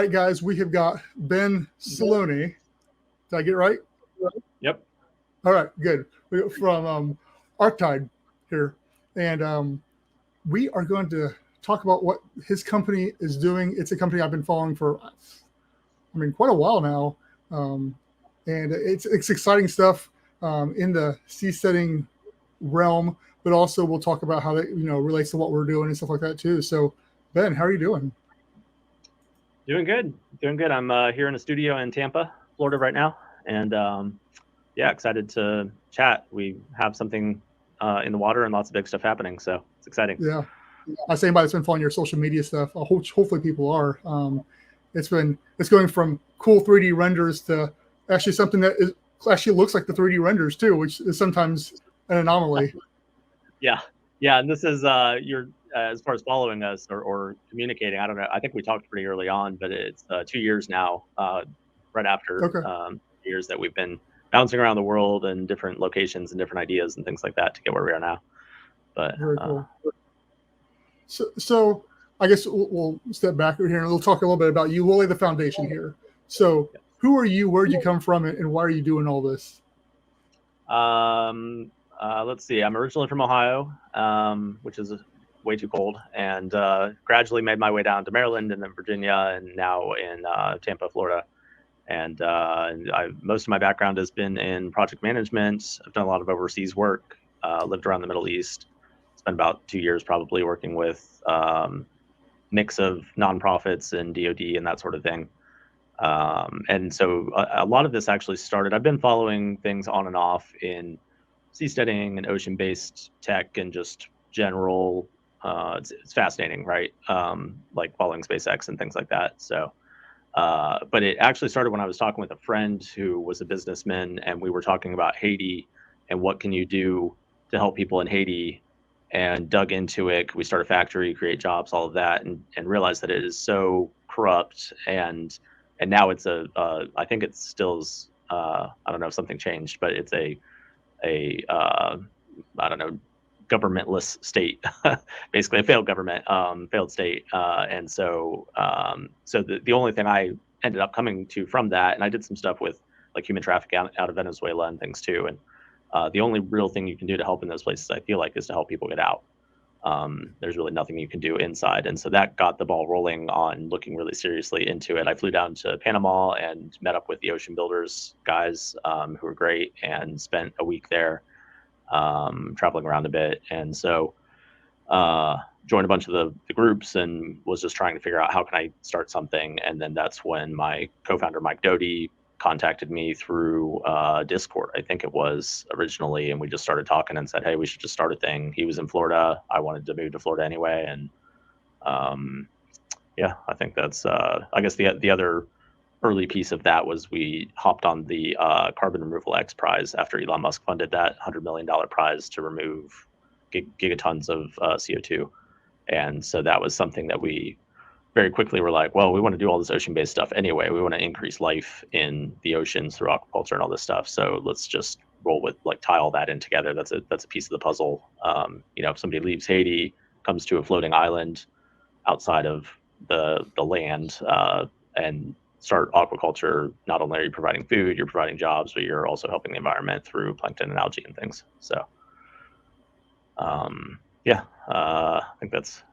right, guys, we have got Ben Silone. Did I get it right? Yep. All right, good. From Arktide here. And we are going to talk about what his company is doing. It's a company I've been following for, quite a while now. And it's exciting stuff in the seasteading realm, but also we'll talk about how that relates to what we're doing and stuff like that too. So, Ben, how are you doing? Doing good. I'm here in a studio in Tampa, Florida right now, and excited to chat. We have something in the water and lots of big stuff happening, so it's exciting. Yeah, I say anybody that's been following your social media stuff, hopefully people are. It's going from cool 3D renders to actually something that actually looks like the 3D renders too, which is sometimes an anomaly. Yeah, and this is you're as far as following us or communicating. I don't know. I think we talked pretty early on, but it's 2 years now, right after years that we've been bouncing around the world and different locations and different ideas and things like that to get where we are now. But very cool. So I guess we'll step back here and we'll talk a little bit about you. We'll lay the foundation here. So who are you? Where did you come from? And why are you doing all this? Let's see. I'm originally from Ohio, which is way too cold, and gradually made my way down to Maryland and then Virginia, and now in Tampa, Florida. And most of my background has been in project management. I've done a lot of overseas work, lived around the Middle East, spent about 2 years probably working with mix of nonprofits and DoD and that sort of thing. And so a lot of this actually started, I've been following things on and off in seasteading and ocean-based tech and just general, it's fascinating, right? Like following SpaceX and things like that. So, but it actually started when I was talking with a friend who was a businessman, and we were talking about Haiti and what can you do to help people in Haiti, and dug into it. We start a factory, create jobs, all of that, and realized that it is so corrupt. And now it's I think it still is, I don't know if something changed, but it's a I don't know, governmentless state, basically a failed government, failed state. And so the only thing I ended up coming to from that, and I did some stuff with like human trafficking out of Venezuela and things too. And the only real thing you can do to help in those places, I feel like, is to help people get out. There's really nothing you can do inside. And so that got the ball rolling on looking really seriously into it. I flew down to Panama and met up with the Ocean Builders guys, who were great, and spent a week there, traveling around a bit. And so joined a bunch of the groups and was just trying to figure out how can I start something. And then that's when my co-founder, Mike Doty, contacted me through Discord, I think it was originally, and we just started talking and said, hey, we should just start a thing. He was in Florida. I wanted to move to Florida anyway. And I think that's, I guess the other early piece of that was we hopped on the Carbon Removal X prize after Elon Musk funded that $100 million prize to remove gigatons of CO2. And so that was something that we very quickly were like, well, we want to do all this ocean-based stuff anyway. We want to increase life in the oceans through aquaculture and all this stuff. So let's just roll with, like, tie all that in together. That's a piece of the puzzle. If somebody leaves Haiti, comes to a floating island outside of the land, and start aquaculture, not only are you providing food, you're providing jobs, but you're also helping the environment through plankton and algae and things. So, I think that's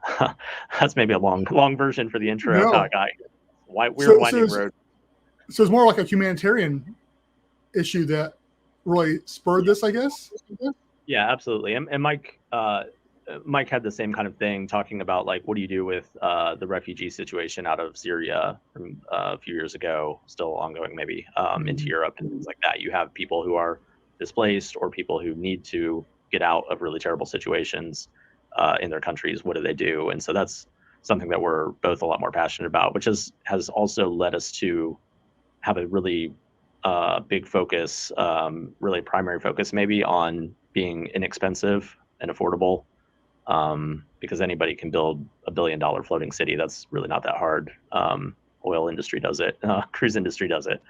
maybe a long version for the intro of how I got here. Winding road. So it's more like a humanitarian issue that really spurred this, I guess. Yeah, absolutely. And Mike had the same kind of thing, talking about, like, what do you do with the refugee situation out of Syria from a few years ago, still ongoing maybe, into Europe and things like that. You have people who are displaced or people who need to get out of really terrible situations in their countries. What do they do? And so that's something that we're both a lot more passionate about, which has also led us to have a really big focus, really primary focus maybe, on being inexpensive and affordable, because anybody can build $1 billion floating city. That's really not that hard. Oil industry does it, cruise industry does it.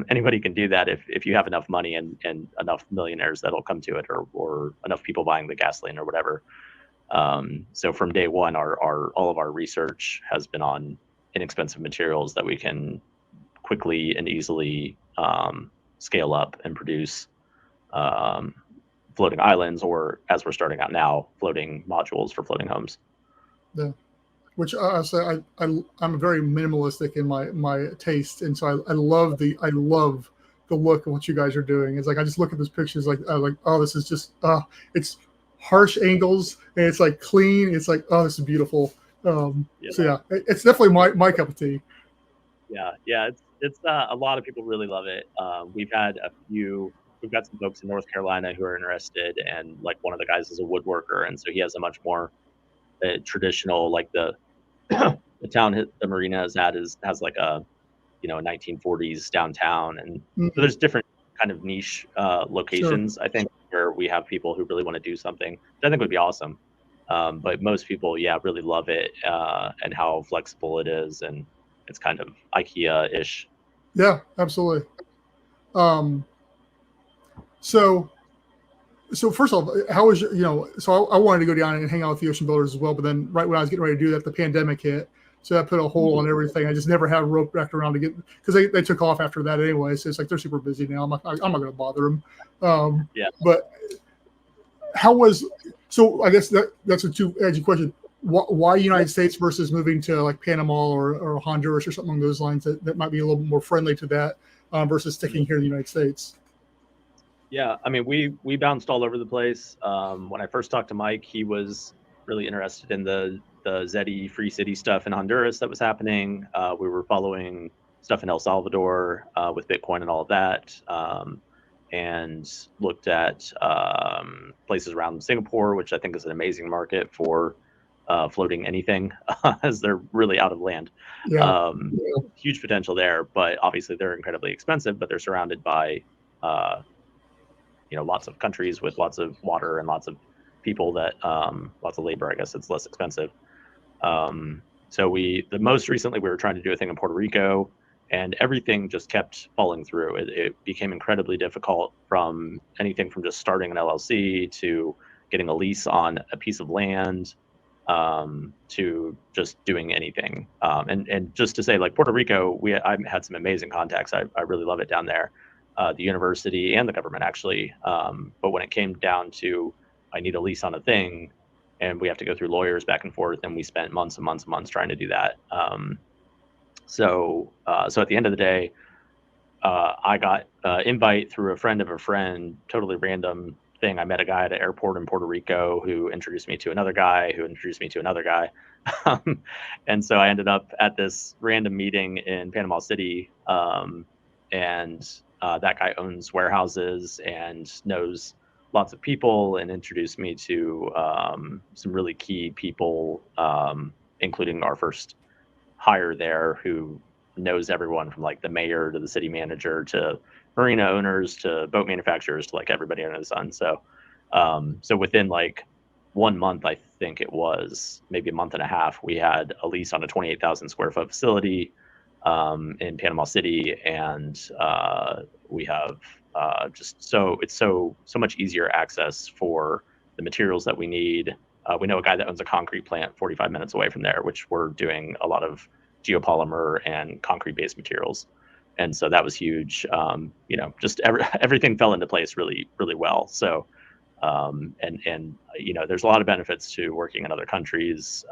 Anybody can do that if you have enough money and enough millionaires that'll come to it, or enough people buying the gasoline or whatever. So from day one, all of our research has been on inexpensive materials that we can quickly and easily scale up and produce floating islands, or as we're starting out now, floating modules for floating homes. Yeah. Which I'm very minimalistic in my taste, and so I love the look of what you guys are doing. It's like I just look at those pictures like oh, this is just it's harsh angles and it's like clean. It's like, oh, this is beautiful. So yeah, it's definitely my cup of tea. Yeah, it's a lot of people really love it. We've got some folks in North Carolina who are interested, and like one of the guys is a woodworker, and so he has a much more traditional, like the town the marina is at has like a 1940s downtown, and so there's different kind of niche locations. Sure. I think where we have people who really want to do something, which I think would be awesome. But most people, really love it and how flexible it is, and it's kind of IKEA-ish. Yeah, absolutely. So first of all, how was so I wanted to go down and hang out with the ocean builders as well, but then right when I was getting ready to do that, the pandemic hit. So that put a hole on everything. I just never had a rope wrapped around to get, because they took off after that anyway. So it's like they're super busy now. I'm not going to bother them. But so I guess that's a two-edged question. Why United States versus moving to like Panama or Honduras or something along those lines that might be a little bit more friendly to that versus sticking here in the United States? Yeah, I mean, we bounced all over the place. When I first talked to Mike, he was really interested in the Zeddy Free City stuff in Honduras that was happening. We were following stuff in El Salvador with Bitcoin and all of that, and looked at places around Singapore, which I think is an amazing market for floating anything, as they're really out of land. Huge potential there, but obviously they're incredibly expensive, but they're surrounded by lots of countries with lots of water and lots of people that lots of labor. I guess it's less expensive. So the most recently we were trying to do a thing in Puerto Rico, and everything just kept falling through. It became incredibly difficult, from anything from just starting an LLC to getting a lease on a piece of land, to just doing anything. And just to say, like Puerto Rico, I had some amazing contacts. I really love it down there. The university and the government actually. But when it came down to, I need a lease on a thing, and we have to go through lawyers back and forth, and we spent months and months and months trying to do that. So at the end of the day, I got invite through a friend of a friend, totally random thing. I met a guy at an airport in Puerto Rico who introduced me to another guy who introduced me to another guy. And so I ended up at this random meeting in Panama City, and that guy owns warehouses and knows lots of people, and introduced me to some really key people, including our first hire there, who knows everyone from like the mayor to the city manager to marina owners to boat manufacturers to like everybody under the sun. So within like 1 month, I think it was maybe a month and a half, we had a lease on a 28,000 square foot facility in Panama City, and we have it's so much easier access for the materials that we need. We know a guy that owns a concrete plant 45 minutes away from there, which we're doing a lot of geopolymer and concrete based materials, and so that was huge. Just everything fell into place really, really well. So and there's a lot of benefits to working in other countries.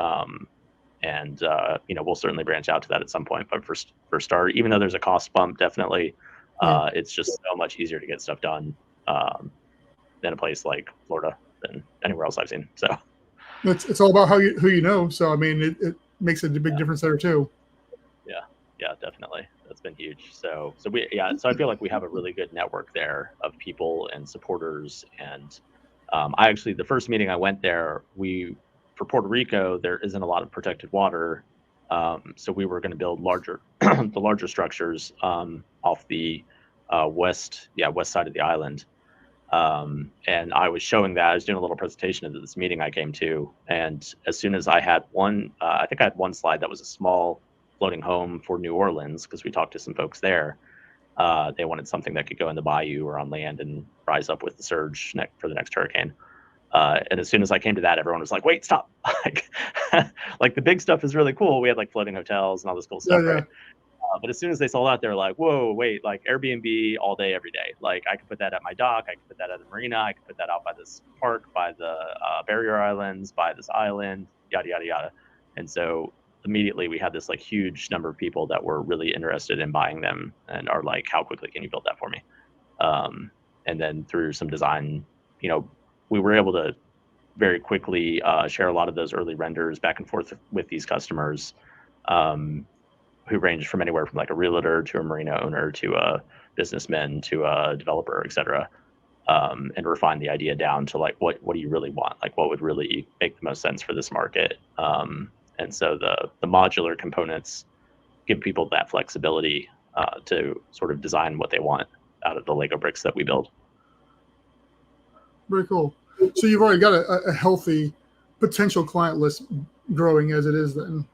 And we'll certainly branch out to that at some point. But for start, even though there's a cost bump, definitely, it's just so much easier to get stuff done than a place like Florida than anywhere else I've seen. So it's all about who you know. So I mean, it makes a big difference there too. Yeah, definitely. That's been huge. So I feel like we have a really good network there of people and supporters. And I actually, the first meeting I went there, for Puerto Rico, there isn't a lot of protected water, so we were going to build the larger structures off the west side of the island. And I was showing that. I was doing a little presentation at this meeting I came to, and as soon as I had I think I had one slide that was a small floating home for New Orleans, because we talked to some folks there. They wanted something that could go in the bayou or on land and rise up with the surge for the next hurricane. And as soon as I came to that, everyone was like, wait, stop. Like the big stuff is really cool. We had like floating hotels and all this cool stuff, right? But as soon as they sold out, they're like, whoa, wait, like Airbnb all day, every day. Like I could put that at my dock. I could put that at the marina. I could put that out by this park, by the barrier islands, by this island, yada, yada, yada. And so immediately we had this like huge number of people that were really interested in buying them and are like, how quickly can you build that for me? And then through some design, we were able to very quickly share a lot of those early renders back and forth with these customers. Who ranged from anywhere from like a realtor to a marina owner to a businessman to a developer, et cetera, and refine the idea down to like, what do you really want? Like what would really make the most sense for this market? And so the modular components give people that flexibility to sort of design what they want out of the Lego bricks that we build. Very cool. So you've already got a healthy potential client list growing as it is then.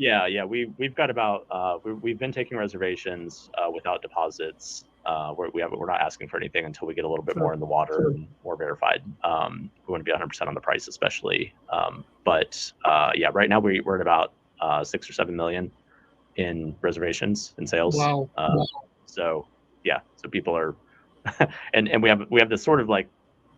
Yeah. We've got about we've been taking reservations without deposits. We're not asking for anything until we get a little bit more in the water and more verified. We want to be 100% on the price, especially. But right now we're at about 6 or 7 million in reservations and sales. Wow. So people are, and we have this sort of like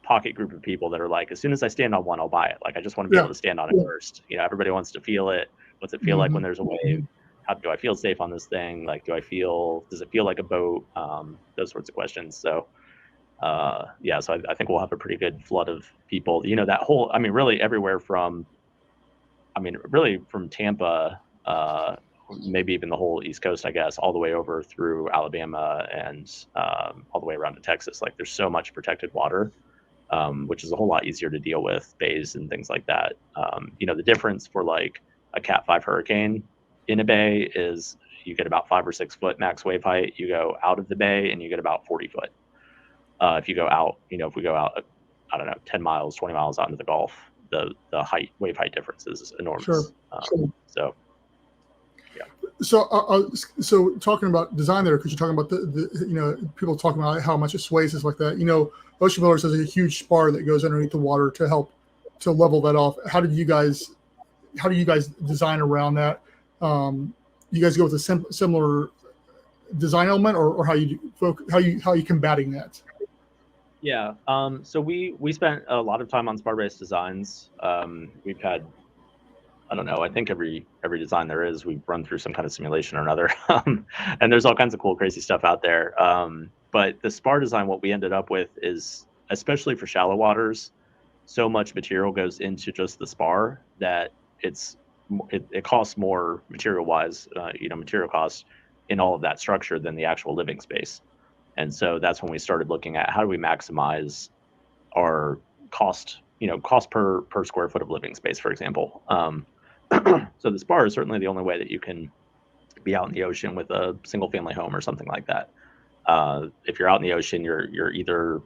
pocket group of people that are like, as soon as I stand on one, I'll buy it. Like I just want to be able to stand on it first. Everybody wants to feel it. What's it feel like when there's a wave? How do I feel safe on this thing? Like, does it feel like a boat? Those sorts of questions. So, so I think we'll have a pretty good flood of people, that whole, really everywhere from Tampa, maybe even the whole East Coast, I guess, all the way over through Alabama and all the way around to Texas. Like there's so much protected water, which is a whole lot easier to deal with, bays and things like that. The difference for like a Cat 5 hurricane in a bay is you get about 5 or 6 foot max wave height. You go out of the bay and you get about 40 foot. If you go out, if we go out, I don't know, 10 miles, 20 miles out into the Gulf, the wave height difference is enormous. Sure. So, yeah. So talking about design there, because you're talking about the people talking about how much it sways, stuff like that. Ocean Builders has a huge spar that goes underneath the water to help to level that off. How do you guys design around that? You guys go with a similar design element, or how you combating that? Yeah. So we spent a lot of time on spar-based designs. We've had, I don't know, I think every design there is, we've run through some kind of simulation or another. And there's all kinds of cool, crazy stuff out there. But the spar design, what we ended up with is, especially for shallow waters, so much material goes into just the spar that it costs more material-wise, material costs in all of that structure than the actual living space. And so that's when we started looking at how do we maximize our cost per square foot of living space, for example. So the spar is certainly the only way that you can be out in the ocean with a single family home or something like that. If you're out in the ocean, you're either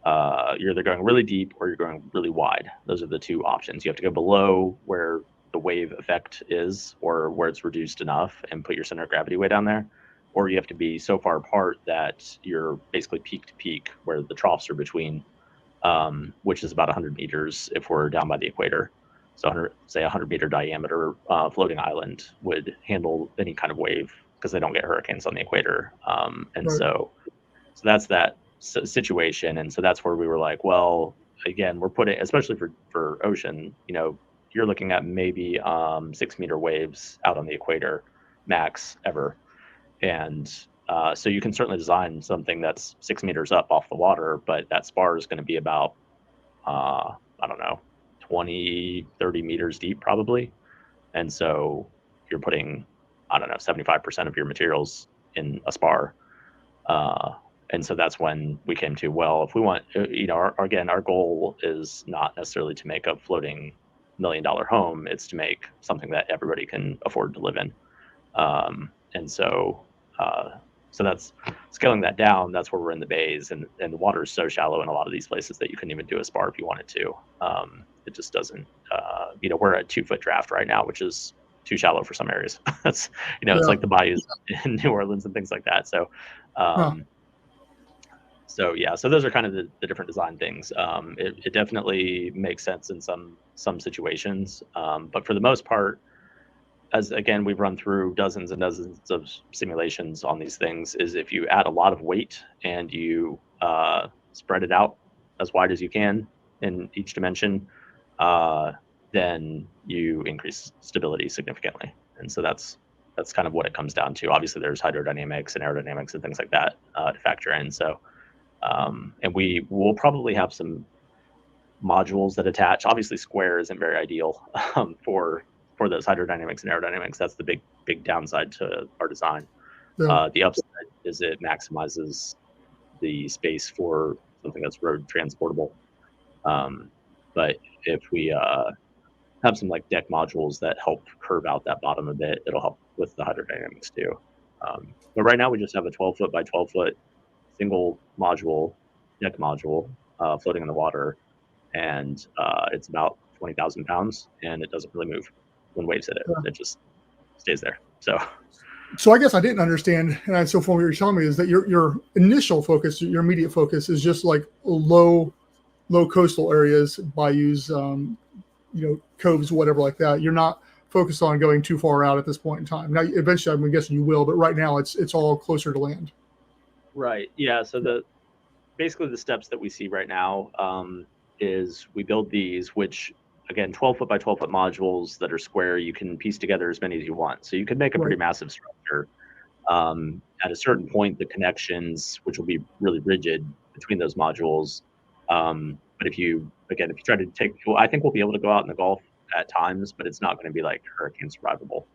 going really deep or you're going really wide. Those are the two options. You have to go below where the wave effect is, or where it's reduced enough, and put your center of gravity way down there, or you have to be so far apart that you're basically peak to peak, where the troughs are between, which is about 100 meters if we're down by the equator. So 100 meter diameter floating island would handle any kind of wave because they don't get hurricanes on the equator. So that's that situation. And so that's where we were like, well, again, we're putting, especially for ocean, you're looking at maybe 6 meter waves out on the equator max ever. And so you can certainly design something that's 6 meters up off the water, but that spar is going to be about, I don't know, 20, 30 meters deep probably. And so you're putting, I don't know, 75% of your materials in a spar. And so that's when we came to, well, if we want, our goal is not necessarily to make a floating $1 million home. It's to make something that everybody can afford to live in. And so that's scaling that down. That's where we're in the bays, and the water is so shallow in a lot of these places that you couldn't even do a spar if you wanted to. It just doesn't, we're at 2 foot draft right now, which is too shallow for some areas. It's like the bayous in New Orleans and things like that. So, So yeah, so those are kind of the different design things. It definitely makes sense in some situations, but for the most part, as again we've run through dozens and dozens of simulations on these things, is if you add a lot of weight and you spread it out as wide as you can in each dimension, then you increase stability significantly. And so that's kind of what it comes down to. Obviously, there's hydrodynamics and aerodynamics and things like that to factor in. So, and we will probably have some modules that attach. Obviously, square isn't very ideal for those hydrodynamics and aerodynamics. That's the big downside to our design. Yeah. The upside is it maximizes the space for something that's road transportable. But if we have some like deck modules that help curve out that bottom a bit, it'll help with the hydrodynamics too. But right now we just have a 12 foot by 12 foot single module deck module floating in the water, and it's about 20,000 pounds, and it doesn't really move when waves hit it. Yeah. It just stays there. So I guess I didn't understand, and so from what you're telling me is that your initial focus, your immediate focus, is just like low coastal areas, bayous, coves, whatever like that. You're not focused on going too far out at this point in time. Now, eventually, I'm guessing you will, but right now it's all closer to land. Right. Yeah. So basically the steps that we see right now is we build these, which again, 12 foot by 12 foot modules that are square. You can piece together as many as you want. So you can make a pretty massive structure. At a certain point, the connections, which will be really rigid between those modules. But if you try to I think we'll be able to go out in the Gulf at times, but it's not going to be like hurricane survivable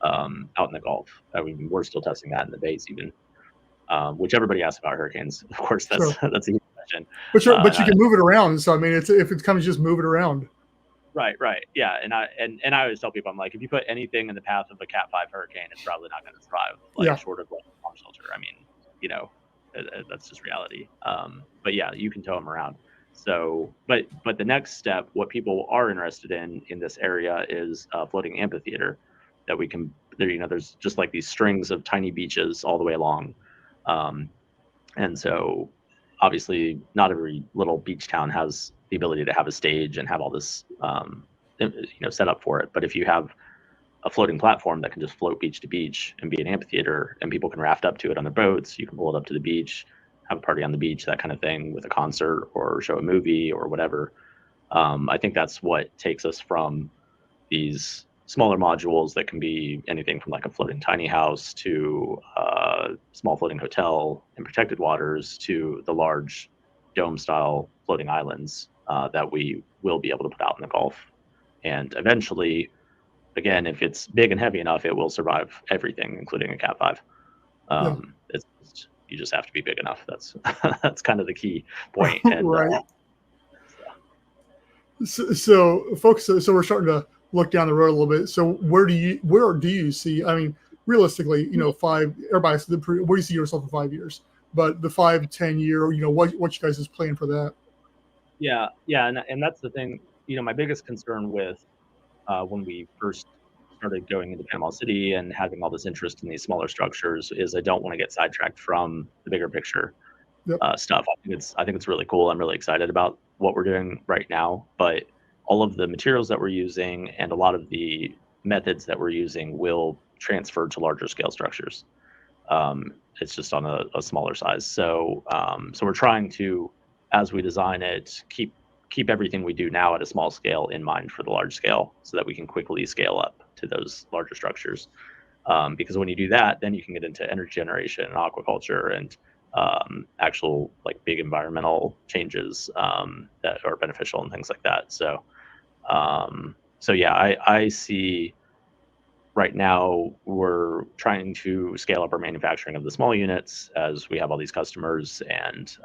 out in the Gulf. I mean, we're still testing that in the Bays even, which everybody asks about hurricanes. Of course, that's a huge question. But you can move it around. So I mean, if it comes, just move it around. Right. Yeah. And I always tell people, I'm like, if you put anything in the path of a Cat 5 hurricane, it's probably not going to survive, short of like a bomb shelter. I mean, that's just reality. But yeah, you can tow them around. So, but the next step, what people are interested in this area is floating amphitheater that we can, there's just like these strings of tiny beaches all the way along. And so obviously not every little beach town has the ability to have a stage and have all this, set up for it. But if you have a floating platform that can just float beach to beach and be an amphitheater, and people can raft up to it on their boats, you can pull it up to the beach, have a party on the beach, that kind of thing, with a concert or show a movie or whatever. I think that's what takes us from these smaller modules that can be anything from like a floating tiny house to a small floating hotel in protected waters to the large dome style floating islands that we will be able to put out in the Gulf. And eventually, again, if it's big and heavy enough, it will survive everything, including a Cat 5. You just have to be big enough. That's kind of the key point. And, right. So folks, so we're starting to look down the road a little bit. So where do you see? I mean, realistically, everybody says, where do you see yourself in 5 years? But the 5-10 year, what you guys' plan for that? Yeah, and that's the thing. My biggest concern with when we first started going into Panama City and having all this interest in these smaller structures is I don't want to get sidetracked from the bigger picture stuff. I think it's really cool. I'm really excited about what we're doing right now, but all of the materials that we're using and a lot of the methods that we're using will transfer to larger scale structures. It's just on a smaller size. So we're trying to, as we design it, keep everything we do now at a small scale in mind for the large scale, so that we can quickly scale up to those larger structures. Because when you do that, then you can get into energy generation and aquaculture and actual like big environmental changes that are beneficial and things like that. So yeah, I see right now we're trying to scale up our manufacturing of the small units as we have all these customers and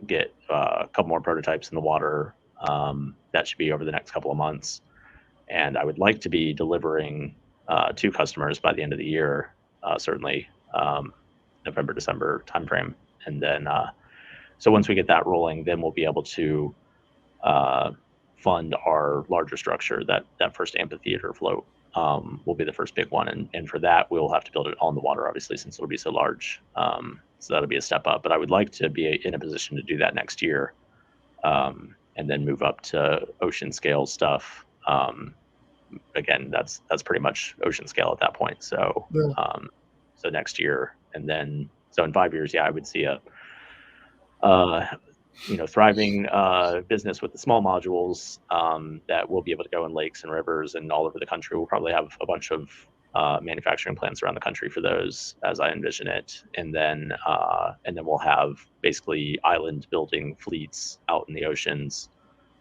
get a couple more prototypes in the water. That should be over the next couple of months. And I would like to be delivering to customers by the end of the year, certainly November, December timeframe. And then, so once we get that rolling, then we'll be able to fund our larger structure, that first amphitheater float will be the first big one. And for that, we'll have to build it on the water, obviously, since it'll be so large. So that'll be a step up. But I would like to be in a position to do that next year, and then move up to ocean scale stuff. Again, that's pretty much ocean scale at that point. So so next year, and then so in 5 years, yeah, I would see a thriving business with the small modules that will be able to go in lakes and rivers and all over the country. We'll probably have a bunch of manufacturing plants around the country for those, as I envision it, and then we'll have basically island building fleets out in the oceans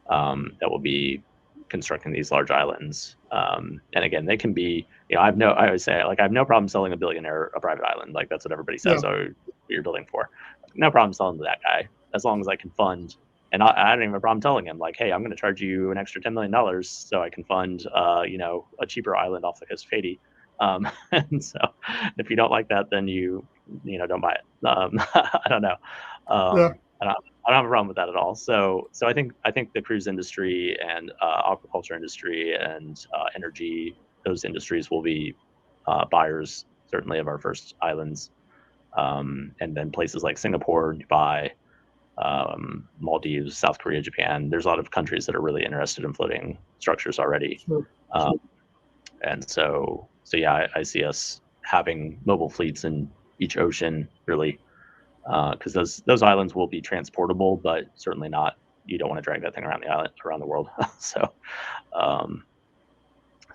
that will be constructing these large islands. And again, they can be, I always say, like, I have no problem selling a billionaire a private island. Like, that's what everybody says. Oh, what you're building for. No problem selling to that guy, as long as I can fund. And I don't even have a problem telling him, like, hey, I'm going to charge you an extra $10 million so I can fund, a cheaper island off the coast of Haiti. And so if you don't like that, then you don't buy it. I don't know. I don't have a problem with that at all. So I think the cruise industry and aquaculture industry and energy, those industries will be buyers, certainly, of our first islands. And then places like Singapore, Dubai, Maldives, South Korea, Japan. There's a lot of countries that are really interested in floating structures already. Sure. And so yeah, I see us having mobile fleets in each ocean, really. Because those islands will be transportable, but certainly not. You don't want to drag that thing around the island, around the world. So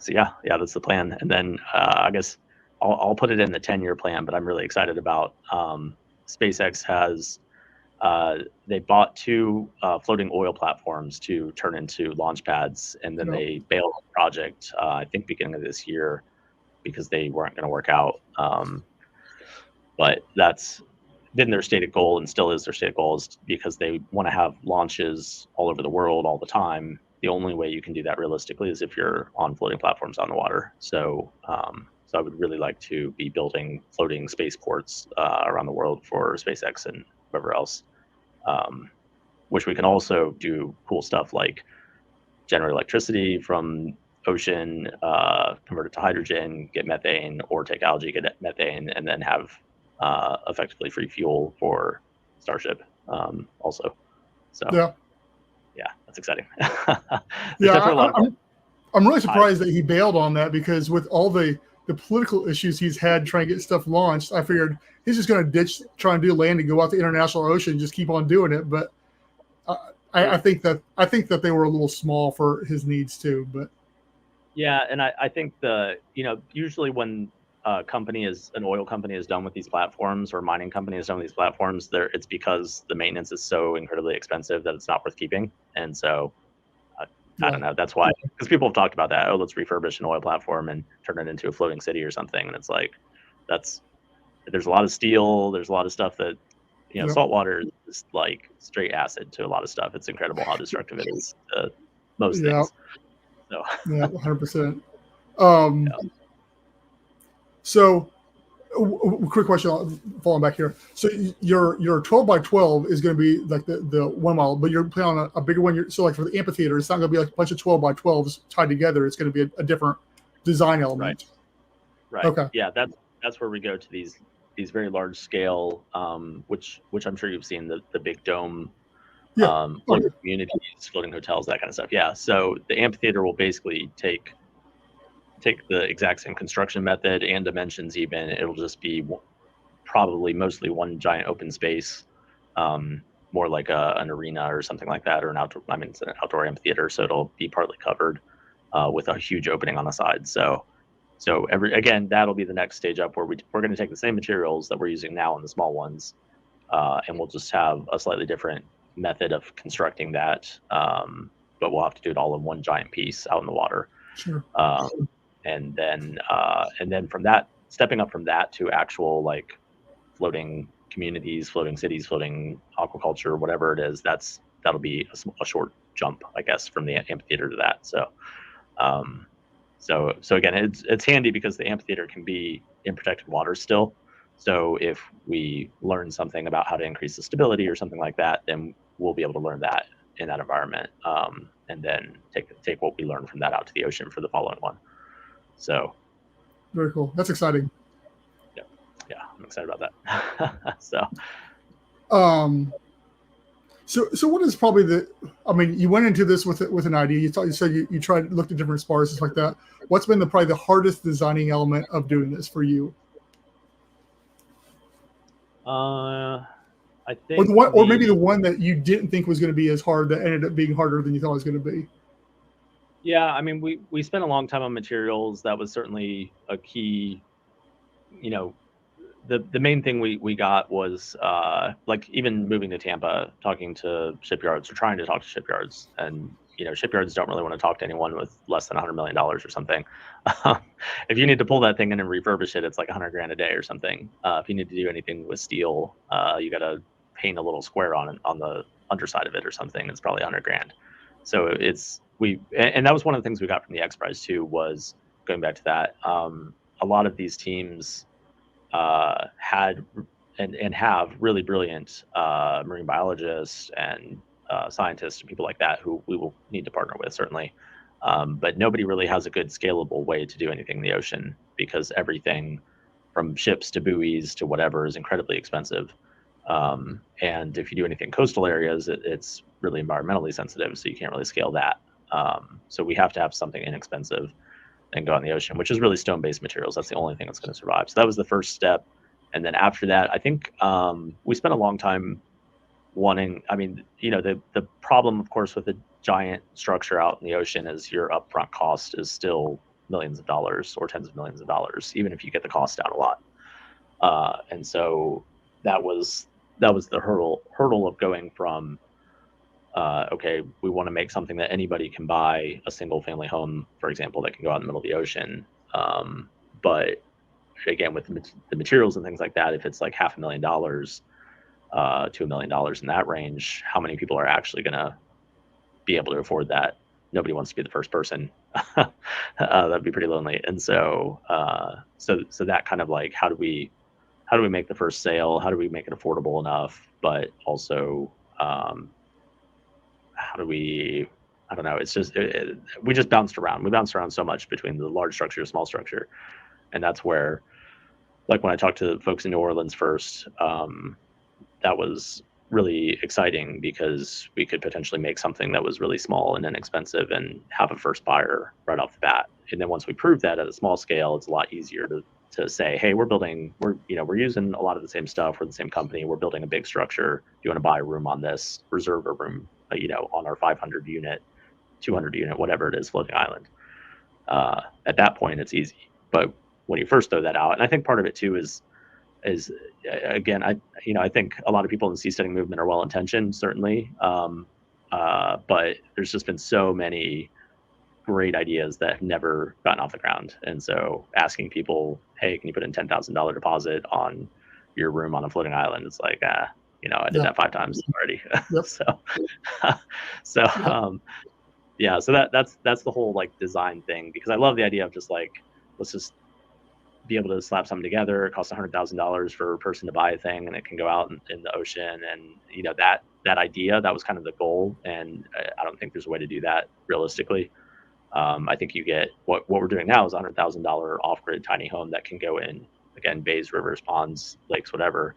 yeah, that's the plan. And then I guess I'll put it in the 10-year plan. But I'm really excited about SpaceX has they bought 2 floating oil platforms to turn into launch pads, and then they bailed the project I think beginning of this year because they weren't going to work out. But that's been their stated goal, and still is their stated goal, is because they want to have launches all over the world all the time. The only way you can do that realistically is if you're on floating platforms on the water. So I would really like to be building floating spaceports around the world for SpaceX and whoever else, which we can also do cool stuff like generate electricity from ocean, convert it to hydrogen, get methane, or take algae, get methane, and then have effectively free fuel for Starship also. So yeah, that's exciting. I'm really surprised that he bailed on that, because with all the political issues he's had trying to get stuff launched, I figured he's just going to ditch trying to do landing, go out the international ocean, and just keep on doing it. But I think that they were a little small for his needs too. But yeah, and I think usually when an oil company is done with these platforms, or mining company is done with these platforms, it's because the maintenance is so incredibly expensive that it's not worth keeping. And so I don't know. That's why, because people have talked about that. Oh, let's refurbish an oil platform and turn it into a floating city or something. And it's like, there's a lot of steel. There's a lot of stuff that, salt water is like straight acid to a lot of stuff. It's incredible how destructive it is to most things. So yeah, 100%. So, quick question, falling back here. So your 12 by 12 is going to be like the 1 mile, but you're planning on a bigger one. So like for the amphitheater, it's not going to be like a bunch of 12 by 12s tied together. It's going to be a different design element. Right. Okay. Yeah, that's where we go to these very large scale, which I'm sure you've seen, the big dome, floating communities, floating hotels, that kind of stuff. Yeah. So the amphitheater will basically take the exact same construction method and dimensions. Even it'll just be probably mostly one giant open space, more like an arena or something like that, or an outdoor. I mean, it's an outdoor amphitheater, so it'll be partly covered with a huge opening on the side. So again, that'll be the next stage up, where we're going to take the same materials that we're using now in the small ones, and we'll just have a slightly different method of constructing that, but we'll have to do it all in one giant piece out in the water. Sure. And then from that, stepping up from that to actual like floating communities, floating cities, floating aquaculture, whatever it is, that'll be a short jump, I guess, from the amphitheater to that. So again, it's handy because the amphitheater can be in protected water still. So if we learn something about how to increase the stability or something like that, then we'll be able to learn that in that environment, and then take what we learned from that out to the ocean for the following one. So very cool. That's exciting. Yeah, I'm excited about that. So what is probably you went into this with an idea. You said you tried, looked at different spars and stuff like that. What's been probably the hardest designing element of doing this for you? I think, or maybe the one that you didn't think was going to be as hard that ended up being harder than you thought it was going to be. Yeah, I mean, we spent a long time on materials. That was certainly a key. The main thing we got was like even moving to Tampa, talking to shipyards or trying to talk to shipyards, and shipyards don't really want to talk to anyone with less than $100 million or something. If you need to pull that thing in and refurbish it, it's like $100,000 a day or something. If you need to do anything with steel, you got to paint a little square on the underside of it or something. It's probably $100,000. So and that was one of the things we got from the X Prize too, was going back to that. A lot of these teams had and have really brilliant marine biologists and scientists and people like that who we will need to partner with, certainly. But nobody really has a good scalable way to do anything in the ocean, because everything from ships to buoys to whatever is incredibly expensive. And if you do anything coastal areas, it's really environmentally sensitive, so you can't really scale that. So we have to have something inexpensive and go on the ocean, which is really stone-based materials. That's the only thing that's going to survive. So that was the first step. And then after that, I think we spent a long time wanting, the problem, of course, with a giant structure out in the ocean is your upfront cost is still millions of dollars or tens of millions of dollars, even if you get the cost down a lot. And so that was the hurdle of going from, okay, we want to make something that anybody can buy, a single family home, for example, that can go out in the middle of the ocean. But again, with the materials and things like that, if it's like $500,000 to $1 million in that range, how many people are actually going to be able to afford that? Nobody wants to be the first person. That'd be pretty lonely. And so that kind of like, how do we make the first sale? How do we make it affordable enough? But also, how do we, I don't know. It's just, we just bounced around. We bounced around so much between the large structure, small structure. And that's where, like when I talked to folks in New Orleans first, that was really exciting because we could potentially make something that was really small and inexpensive and have a first buyer right off the bat. And then once we proved that at a small scale, it's a lot easier to say, hey, we're using a lot of the same stuff. We're the same company. We're building a big structure. Do you want to buy a room on this, reserve a room, on our 500 unit, 200 unit, whatever it is, floating island? At that point, it's easy. But when you first throw that out, and I think part of it too is again, I think a lot of people in the seasteading movement are well-intentioned, certainly. But there's just been so many great ideas that have never gotten off the ground. And so asking people, hey, can you put in $10,000 deposit on your room on a floating island? It's like, I did that 5 times already. Yep. So that's the whole like design thing, because I love the idea of just like, let's just be able to slap something together. It costs $100,000 for a person to buy a thing, and it can go out in the ocean. And that idea, that was kind of the goal. And I don't think there's a way to do that realistically. I think you get what we're doing now is $100,000 off-grid tiny home that can go in, again, bays, rivers, ponds, lakes, whatever.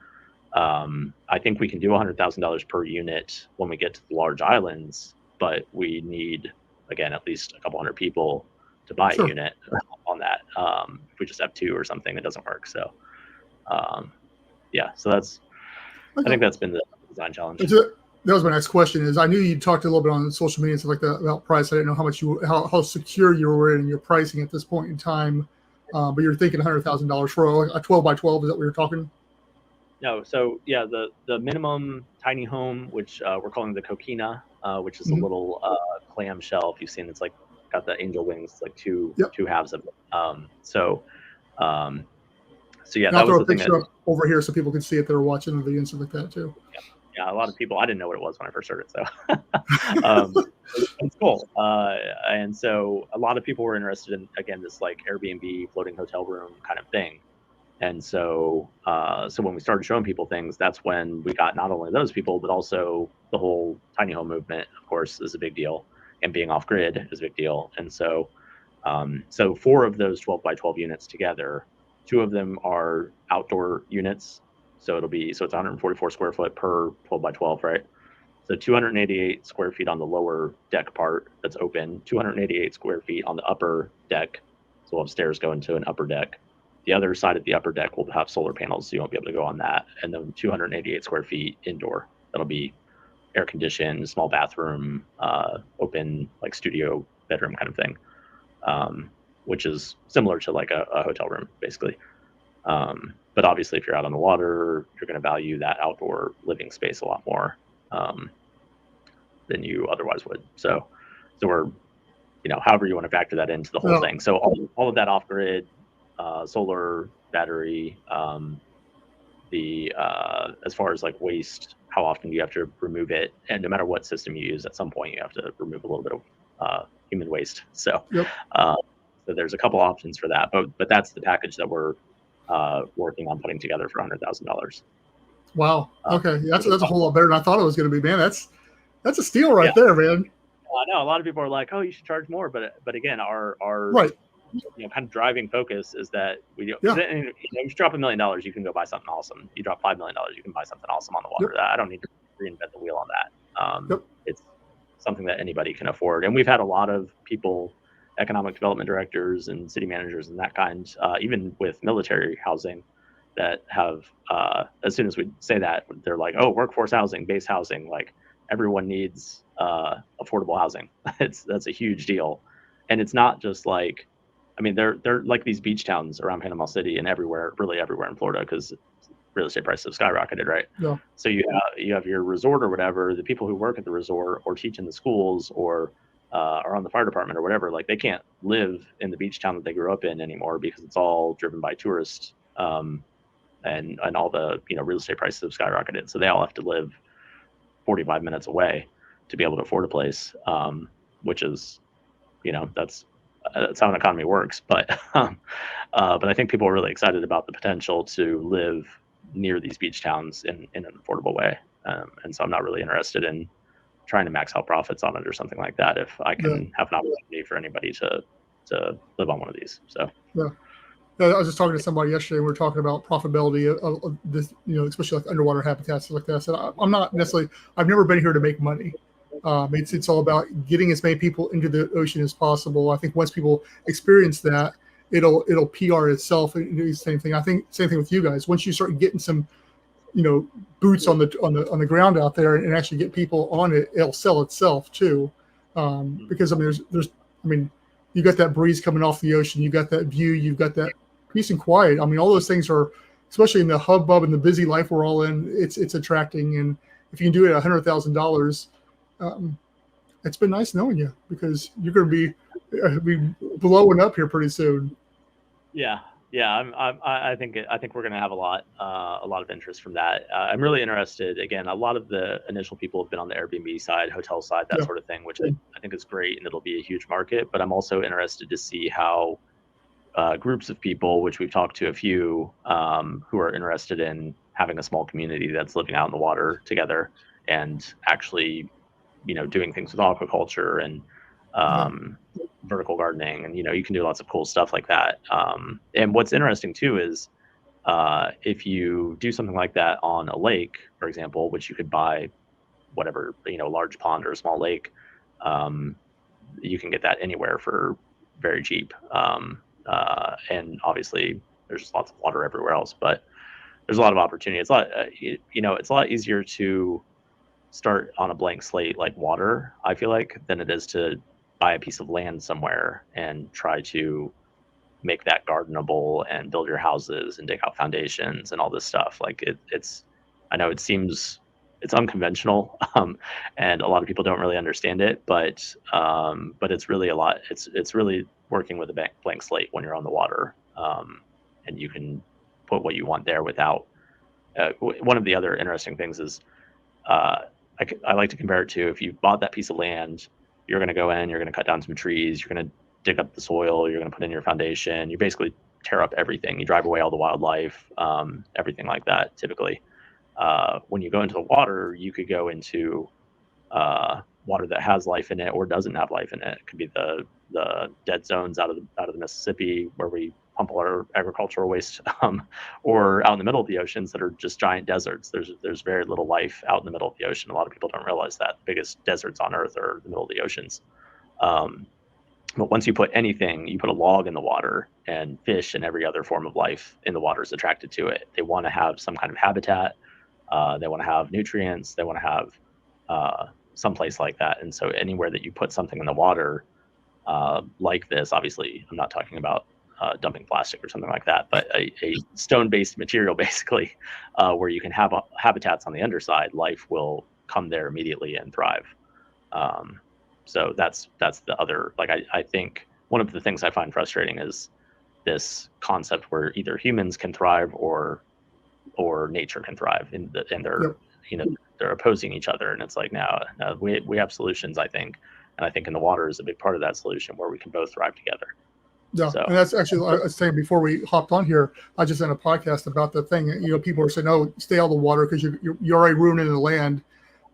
I think we can do $100,000 per unit when we get to the large islands, but we need, again, at least a couple hundred people to buy a unit on that. If we just have 2 or something, it doesn't work. So, so that's, okay. I think that's been the design challenge. That was my next question. Is I knew you talked a little bit on social media and stuff like that about price. I didn't know how secure you were in your pricing at this point in time. But you're thinking $100,000 for a 12 by 12. Is that what you're talking? No. So yeah, the minimum tiny home, which we're calling the coquina, which is a little clam shell. If you've seen, it's like got the angel wings, like two halves of it. So yeah, and I'll throw a picture up over here so people can see it. They're watching the video and stuff like that too. Yeah, a lot of people, I didn't know what it was when I first heard it. So it's cool. And so a lot of people were interested in, again, this like Airbnb floating hotel room kind of thing. And so when we started showing people things, that's when we got not only those people, but also the whole tiny home movement, of course, is a big deal, and being off grid is a big deal. And so 4 of those 12 by 12 units together, 2 of them are outdoor units. So it's 144 square foot per 12 by 12, right? So 288 square feet on the lower deck part that's open, 288 square feet on the upper deck. So we'll have stairs go into an upper deck. The other side of the upper deck will have solar panels, so you won't be able to go on that. And then 288 square feet indoor. That'll be air conditioned, small bathroom, open like studio bedroom kind of thing, which is similar to like a hotel room, basically. But obviously, if you're out on the water, you're going to value that outdoor living space a lot more than you otherwise would. So we're, however you want to factor that into the whole thing. So all of that off grid, solar, battery, as far as like waste, how often do you have to remove it? And no matter what system you use, at some point you have to remove a little bit of human waste. So, so there's a couple options for that, but that's the package that we're working on putting together for $100,000. Wow. Okay, that's a whole lot better than I thought it was going to be, man. That's a steal right there, man. I know a lot of people are like, "Oh, you should charge more," but again, our right. Kind of driving focus is that if you drop $1 million, you can go buy something awesome. You drop $5 million, you can buy something awesome on the water. I don't need to reinvent the wheel on that. It's something that anybody can afford. And we've had a lot of people, economic development directors and city managers and that kind, even with military housing, that have, as soon as we say that, they're like, oh, workforce housing, base housing, like everyone needs affordable housing. That's a huge deal. And it's not just like, I mean, they're like these beach towns around Panama City and really everywhere in Florida, because real estate prices have skyrocketed, right? Yeah. So you have your resort or whatever. The people who work at the resort or teach in the schools or are on the fire department or whatever, like they can't live in the beach town that they grew up in anymore, because it's all driven by tourists, and all the real estate prices have skyrocketed. So they all have to live 45 minutes away to be able to afford a place, which is, that's how an economy works. But I think people are really excited about the potential to live near these beach towns in an affordable way. And so I'm not really interested in trying to max out profits on it or something like that, if I can have an opportunity for anybody to live on one of these. So I was just talking to somebody yesterday, and we were talking about profitability of this, especially like underwater habitats like that. I said, I'm not necessarily, I've never been here to make money. It's all about getting as many people into the ocean as possible. I think once people experience that, it'll PR itself and do the same thing. I think same thing with you guys. Once you start getting some, boots on the ground out there and actually get people on it, it'll sell itself too. Because there's you got that breeze coming off the ocean, you got that view, you've got that peace and quiet. I mean, all those things are, especially in the hubbub and the busy life we're all in, it's attracting. And if you can do it at $100,000, it's been nice knowing you, because you're going to be blowing up here pretty soon. Yeah. I think we're going to have a lot of interest from that. I'm really interested. Again, a lot of the initial people have been on the Airbnb side, hotel side, that sort of thing, which I think is great, and it'll be a huge market. But I'm also interested to see how groups of people, which we've talked to a few, who are interested in having a small community that's living out in the water together and actually, doing things with aquaculture and vertical gardening, and you can do lots of cool stuff like that. And what's interesting too is if you do something like that on a lake, for example, which you could buy whatever, a large pond or a small lake, you can get that anywhere for very cheap. And obviously there's just lots of water everywhere else, but there's a lot of opportunity. It's a lot, it's a lot easier to start on a blank slate like water, I feel like, than it is to buy a piece of land somewhere and try to make that gardenable and build your houses and dig out foundations and all this stuff. Like I know it's unconventional, and a lot of people don't really understand it, but it's really it's really working with a blank slate when you're on the water, and you can put what you want there without. One of the other interesting things is, I like to compare it to, if you bought that piece of land, you're going to go in, you're going to cut down some trees, you're going to dig up the soil, you're going to put in your foundation, you're basically tear up everything. You drive away all the wildlife, everything like that. Typically, when you go into the water, you could go into water that has life in it or doesn't have life in it. It could be the dead zones out of the Mississippi where we pump all our agricultural waste, or out in the middle of the oceans that are just giant deserts. There's very little life out in the middle of the ocean. A lot of people don't realize that the biggest deserts on Earth are the middle of the oceans. But once you put anything, you put a log in the water, and fish and every other form of life in the water is attracted to it. They want to have some kind of habitat. They want to have nutrients. They want to have someplace like that. And so anywhere that you put something in the water like this, obviously, I'm not talking about dumping plastic or something like that, but a stone-based material, basically, where you can have habitats on the underside, life will come there immediately and thrive. So that's the other, like, I think one of the things I find frustrating is this concept where either humans can thrive or nature can thrive, and they're they're opposing each other. And it's like, no, we have solutions, I think. And I think in the water is a big part of that solution where we can both thrive together. Yeah, so. And that's actually, I was saying before we hopped on here, I just did a podcast about the thing. People are saying, "Oh, stay out of the water because you're already ruining the land."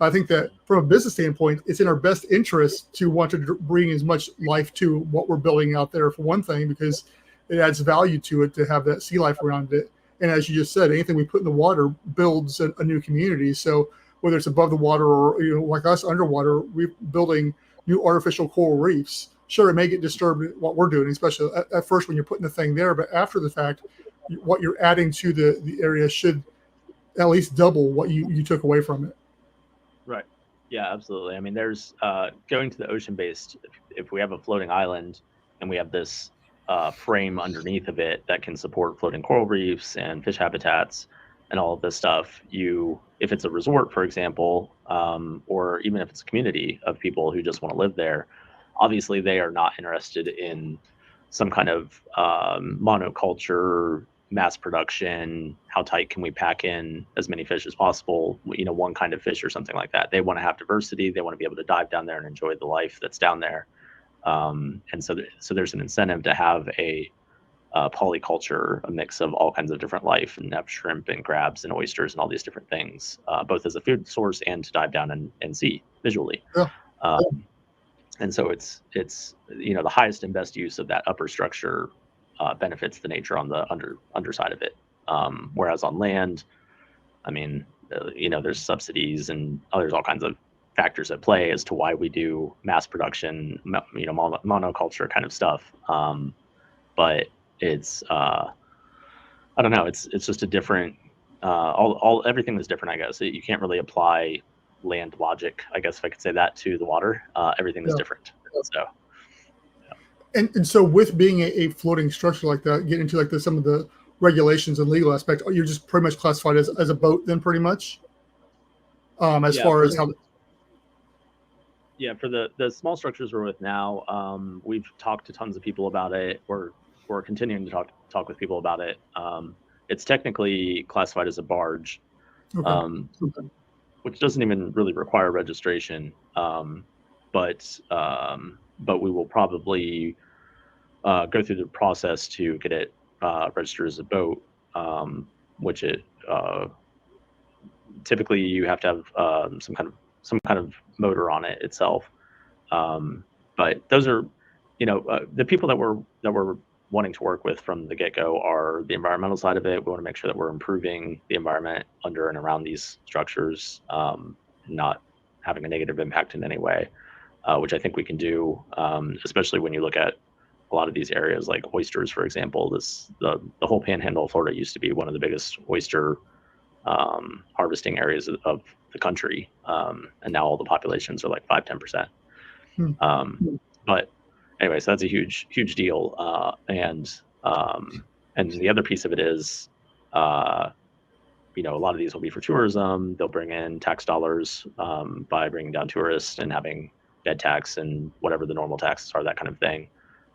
I think that from a business standpoint, it's in our best interest to want to bring as much life to what we're building out there, for one thing, because it adds value to it to have that sea life around it. And as you just said, anything we put in the water builds a new community. So whether it's above the water or like us underwater, we're building new artificial coral reefs. Sure, it may get disturbed what we're doing, especially at first when you're putting the thing there, but after the fact, what you're adding to the area should at least double what you took away from it. Right. Yeah, absolutely. I mean, there's going to the ocean-based, if we have a floating island and we have this frame underneath of it that can support floating coral reefs and fish habitats and all of this stuff, if it's a resort, for example, or even if it's a community of people who just want to live there, obviously they are not interested in some kind of monoculture, mass production, how tight can we pack in as many fish as possible, one kind of fish or something like that. They want to have diversity. They want to be able to dive down there and enjoy the life that's down there. And so there's an incentive to have a polyculture, a mix of all kinds of different life, and have shrimp and crabs and oysters and all these different things, both as a food source and to dive down and see visually. Yeah. And so it's the highest and best use of that upper structure benefits the nature on the underside of it. Whereas on land, I mean, there's subsidies and there's all kinds of factors at play as to why we do mass production, monoculture kind of stuff. But it's I don't know, it's just a different everything is different, I guess. You can't really apply land logic, I guess, if I could say that, to the water. Everything is different. So And so with being a floating structure like that, get into like some of the regulations and legal aspect, you're just pretty much classified as a boat then, pretty much, as far as how. Yeah, for the small structures we're with now, we've talked to tons of people about it. We're continuing to talk with people about it. It's technically classified as a barge, which doesn't even really require registration. But we will probably go through the process to get it registered as a boat, which it typically you have to have some kind of motor on it itself. But those are, the people that we're wanting to work with from the get-go are the environmental side of it. We want to make sure that we're improving the environment under and around these structures, not having a negative impact in any way. Which I think we can do, especially when you look at a lot of these areas like oysters, for example. The whole panhandle of Florida used to be one of the biggest oyster harvesting areas of the country, and now all the populations are like 5-10%. But anyway, so that's a huge deal. And the other piece of it is, a lot of these will be for tourism. They'll bring in tax dollars by bringing down tourists and having bed tax and whatever the normal taxes are, that kind of thing.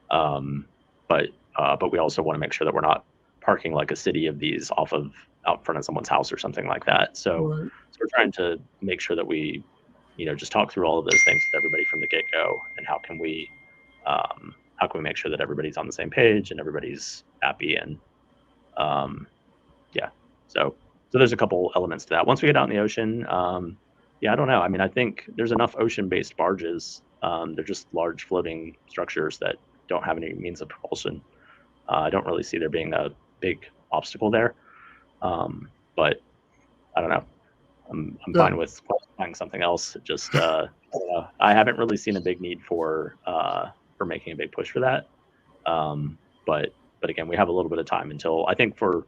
But we also want to make sure that we're not parking like a city of these out front of someone's house or something like that. So we're trying to make sure that we, just talk through all of those things with everybody from the get-go, and how can we how can we make sure that everybody's on the same page and everybody's happy? And yeah, so there's a couple elements to that. Once we get out in the ocean, yeah, I don't know. I mean, I think there's enough ocean-based barges. They're just large floating structures that don't have any means of propulsion. I don't really see there being a big obstacle there. But I don't know. I'm fine with finding something else. Just I haven't really seen a big need for making a big push for that. But again, we have a little bit of time until, I think for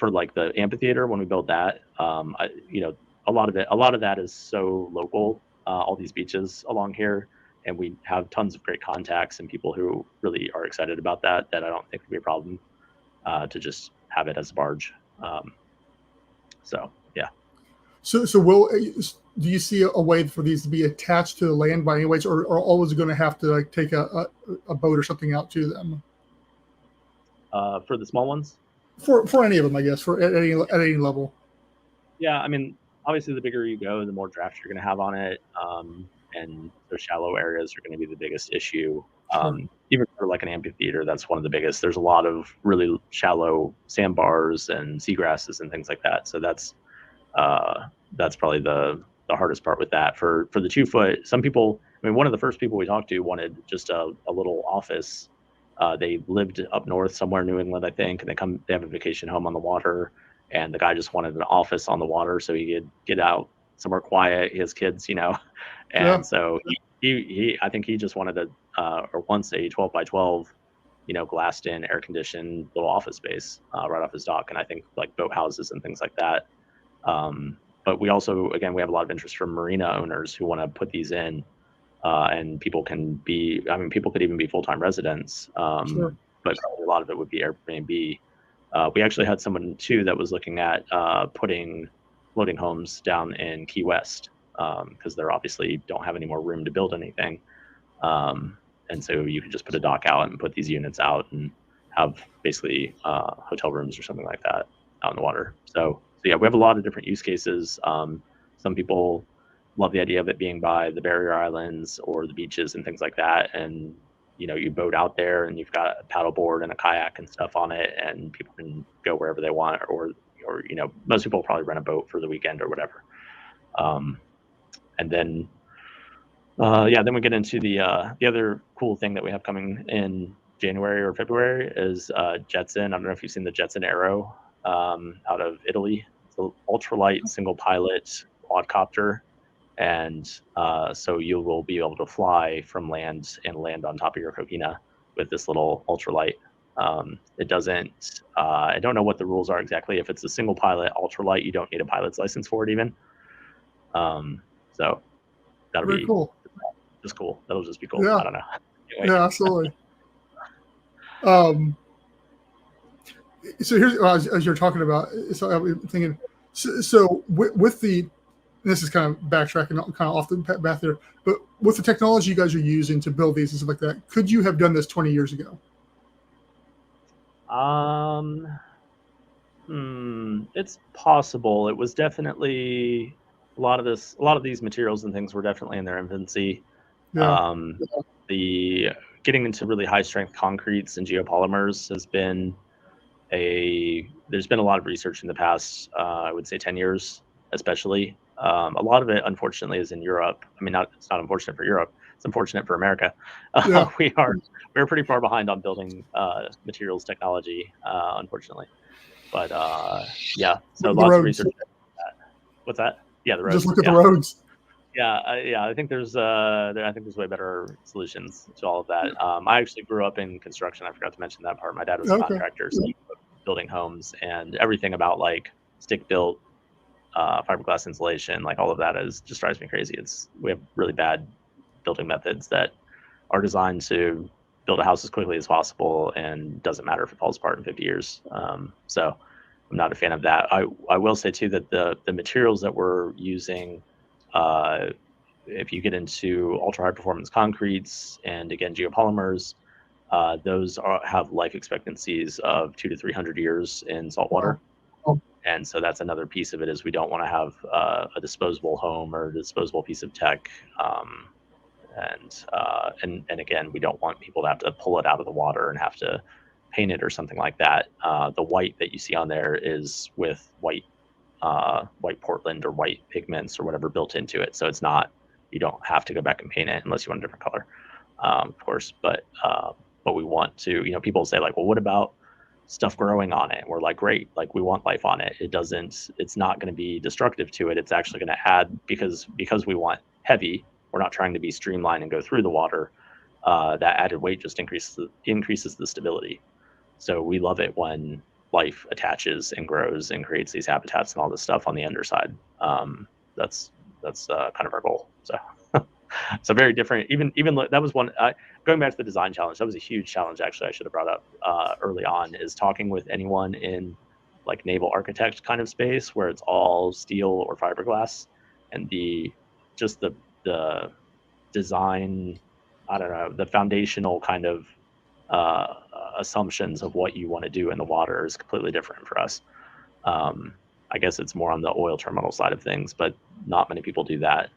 like the amphitheater, when we build that, a lot of that is so local, all these beaches along here, and we have tons of great contacts and people who really are excited about that I don't think would be a problem to just have it as a barge. So yeah. So do you see a way for these to be attached to the land by any ways, or are always going to have to like take a boat or something out to them? For the small ones? For any of them, I guess, at any level. Yeah, I mean, obviously, the bigger you go, the more draft you're going to have on it, and the shallow areas are going to be the biggest issue. Sure. Even for like an amphitheater, that's one of the biggest. There's a lot of really shallow sandbars and seagrasses and things like that. So that's probably the hardest part with that. For the 2 foot, some people, I mean, one of the first people we talked to wanted just a little office. They lived up north somewhere in New England, I think, and they have a vacation home on the water, and the guy just wanted an office on the water so he could get out somewhere quiet, his kids, and yeah. So he I think he just wanted wants a 12 by 12, glassed in, air conditioned little office space right off his dock, and I think like boat houses and things like that. But we also, again, we have a lot of interest from marina owners who want to put these in. And people could even be full-time residents, sure. But a lot of it would be Airbnb. We actually had someone too that was looking at putting floating homes down in Key West because they're obviously don't have any more room to build anything. And so you could just put a dock out and put these units out and have basically hotel rooms or something like that out in the water. So yeah, we have a lot of different use cases. Some people love the idea of it being by the barrier islands or the beaches and things like that. And, you boat out there and you've got a paddleboard and a kayak and stuff on it, and people can go wherever they want, or most people will probably rent a boat for the weekend or whatever. And then, then we get into the other cool thing that we have coming in January or February is Jetson. I don't know if you've seen the Jetson Aero out of Italy. It's an ultralight single pilot quadcopter. And so you will be able to fly from land and land on top of your coquina with this little ultralight. It doesn't, I don't know what the rules are exactly. If it's a single pilot ultralight, you don't need a pilot's license for it even. So that'll be cool. Just cool. That'll just be cool. Yeah. I don't know. Anyway. Yeah, absolutely. So here's, as you're talking about, so I'm thinking, so with the, this is kind of backtracking, kind of off the path there, but with the technology you guys are using to build these and stuff like that, could you have done this 20 years ago? It's possible. It was definitely a lot of these materials and things were definitely in their infancy. Yeah. The getting into really high strength concretes and geopolymers has been there's been a lot of research in the past, I would say 10 years, especially. A lot of it, unfortunately, is in Europe. I mean, it's not unfortunate for Europe. It's unfortunate for America. Yeah. We're pretty far behind on building materials technology, unfortunately. But yeah, so lots of research. What's that? Yeah, the roads. Just look at the roads. Yeah, I think there's way better solutions to all of that. I actually grew up in construction. I forgot to mention that part. My dad was a contractor, so building homes, and everything about like stick built. Fiberglass insulation, like all of that just drives me crazy. We have really bad building methods that are designed to build a house as quickly as possible, and doesn't matter if it falls apart in 50 years. So I'm not a fan of that. I will say too that the materials that we're using, if you get into ultra high performance concretes and again geopolymers, those have life expectancies of 200 to 300 years in salt water. Wow. And so that's another piece of it, is we don't want to have a disposable home or a disposable piece of tech And again, we don't want people to have to pull it out of the water and have to paint it or something like that. The white that you see on there is with white Portland or white pigments or whatever built into it. So it's not, you don't have to go back and paint it unless you want a different color, of course. But we want to, people say like, well, what about stuff growing on it? And we're like, great, like we want life on it. It's not going to be destructive to it. It's actually going to add, because we want heavy, we're not trying to be streamlined and go through the water. That added weight just increases the stability. So we love it when life attaches and grows and creates these habitats and all this stuff on the underside. That's kind of our goal. So so very different. Even that was one, going back to the design challenge, that was a huge challenge actually I should have brought up early on, is talking with anyone in like naval architect kind of space where it's all steel or fiberglass, and the design, I don't know, the foundational kind of assumptions of what you want to do in the water is completely different for us. I guess it's more on the oil terminal side of things, but not many people do that.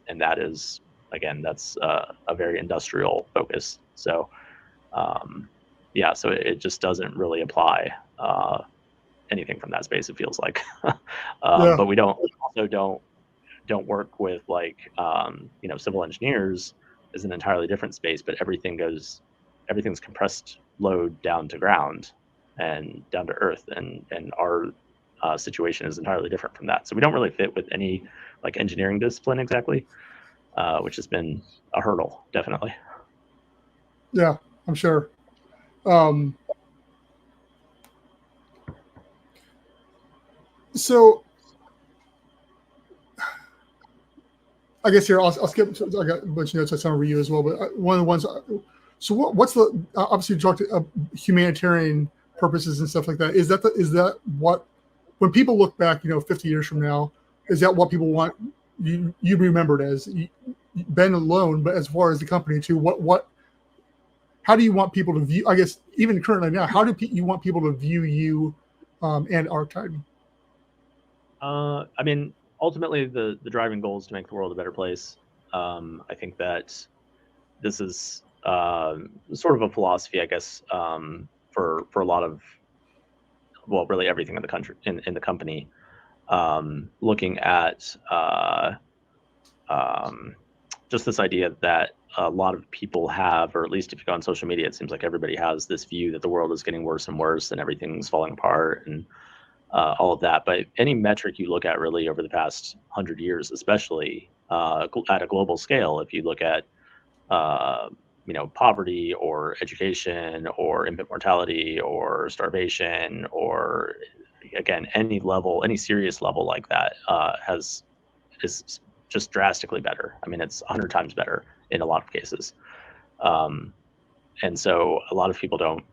And that is, again, that's a very industrial focus. So yeah, so it just doesn't really apply anything from that space, it feels like. But we also don't work with like civil engineers is an entirely different space, but everything's compressed load down to ground and down to earth, and our situation is entirely different from that. So we don't really fit with any like engineering discipline exactly, which has been a hurdle, definitely. Yeah, I'm sure. So I guess here I'll skip. I got a bunch of notes I sent over you as well, but one of the ones. So what's the obviously you talked humanitarian purposes and stuff like that. Is that what, when people look back, 50 years from now, is that what people want you remembered as? Ben alone, but as far as the company too, how do you want people to view? I guess even currently now, how do you want people to view you and Arktide? I mean, ultimately, the driving goal is to make the world a better place. I think that this is sort of a philosophy, I guess, for a lot of, well, really everything in the country, in the company, looking at just this idea that a lot of people have, or at least if you go on social media, it seems like everybody has this view that the world is getting worse and worse and everything's falling apart and all of that. But any metric you look at really over the past 100 years, especially at a global scale, if you look at poverty or education or infant mortality or starvation, or again, any serious level like that is just drastically better. I mean, it's 100 times better in a lot of cases. And so a lot of people don't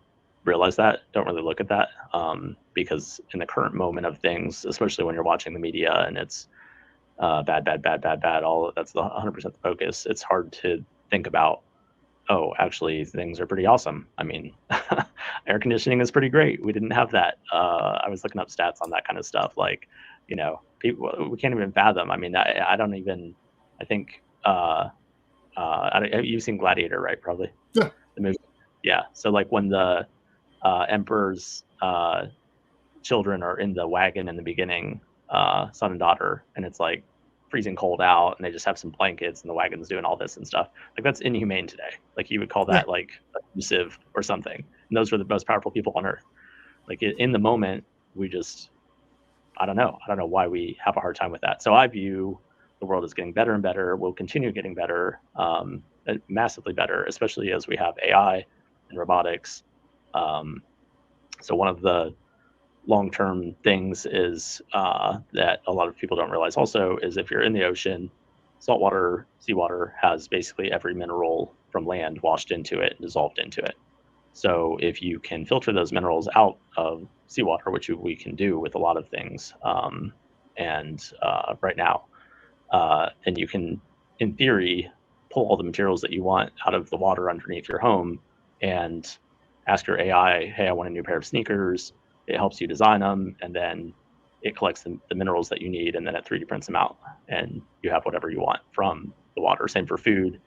realize that, don't really look at that, because in the current moment of things, especially when you're watching the media and it's bad, all that's the 100% the focus. It's hard to think about, oh, actually things are pretty awesome. I mean, air conditioning is pretty great. We didn't have that. I was looking up stats on that kind of stuff. Like, people, we can't even fathom. I mean, I don't even, I think, you've seen Gladiator, right? Probably. Yeah. The movie. Yeah. So like when the emperor's children are in the wagon in the beginning, son and daughter, and it's like freezing cold out and they just have some blankets and the wagon's doing all this and stuff, like that's inhumane today. Like you would call that like abusive or something, and those were the most powerful people on earth. Like in the moment, we just, I don't know why we have a hard time with that. So I view the world as getting better and better, will continue getting better, massively better, especially as we have AI and robotics. So one of the long-term things is that a lot of people don't realize also is if you're in the ocean, saltwater, seawater has basically every mineral from land washed into it and dissolved into it. So if you can filter those minerals out of seawater, which we can do with a lot of things, and right now, and you can, in theory, pull all the materials that you want out of the water underneath your home and ask your AI, hey, I want a new pair of sneakers. It helps you design them, and then it collects the minerals that you need, and then it 3D prints them out, and you have whatever you want from the water. Same for food.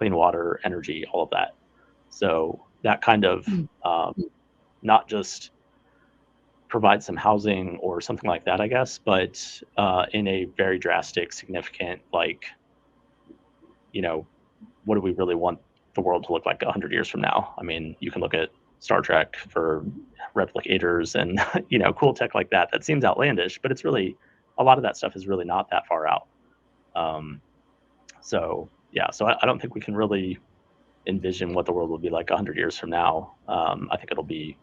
clean water, energy, all of that. So that kind of not just provide some housing or something like that, I guess, but in a very drastic, significant, like, what do we really want the world to look like 100 years from now? I mean, you can look at Star Trek for replicators and, cool tech like that. That seems outlandish, but it's really, a lot of that stuff is really not that far out. So I don't think we can really envision what the world will be like 100 years from now. I think it'll be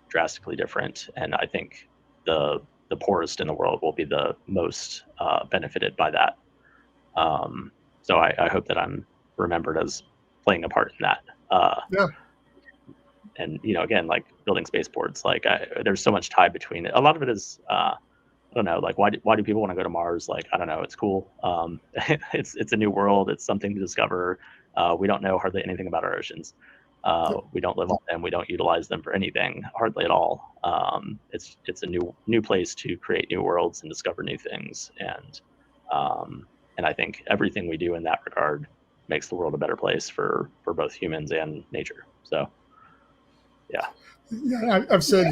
drastically different. And I think the poorest in the world will be the most benefited by that. So I hope that I'm remembered as playing a part in that. Yeah. And, again, like building spaceports, like there's so much tie between it. A lot of it is, I don't know, like why do people want to go to Mars? Like, I don't know, it's cool. It's a new world. It's something to discover. We don't know hardly anything about our oceans. We don't live on them. We don't utilize them for anything, hardly at all. It's a new place to create new worlds and discover new things. And I think everything we do in that regard makes the world a better place for both humans and nature. So, yeah. Yeah, I've said,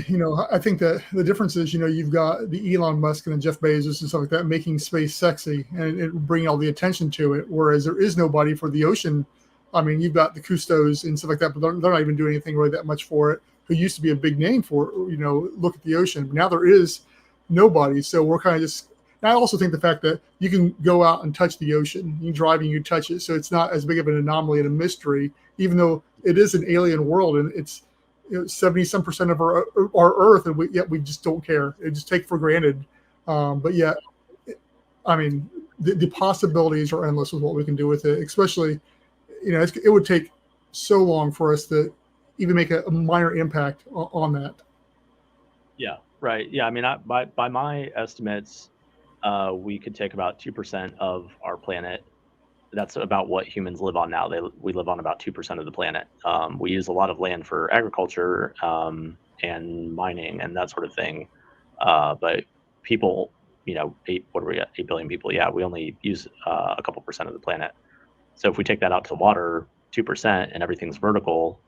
I think that the difference is, you've got the Elon Musk and the Jeff Bezos and stuff like that making space sexy and bringing all the attention to it, whereas there is nobody for the ocean. I mean, you've got the Cousteaus and stuff like that, but they're not even doing anything really that much for it, who used to be a big name for, look at the ocean. But now there is nobody. So we're kind of just, and I also think the fact that you can go out and touch the ocean, you drive and you touch it. So it's not as big of an anomaly and a mystery, even though it is an alien world and it's 70-some% of our Earth, and yet we just don't care. It just take for granted. But yet, I mean, the possibilities are endless with what we can do with it, especially, it would take so long for us to even make a minor impact on that. Yeah, right. Yeah, I mean, by my estimates, we could take about 2% of our planet. That's about what humans live on now. We live on about 2% of the planet. We use a lot of land for agriculture and mining and that sort of thing. But people, 8 billion people? Yeah, we only use a couple percent of the planet. So if we take that out to the water, 2%, and everything's vertical,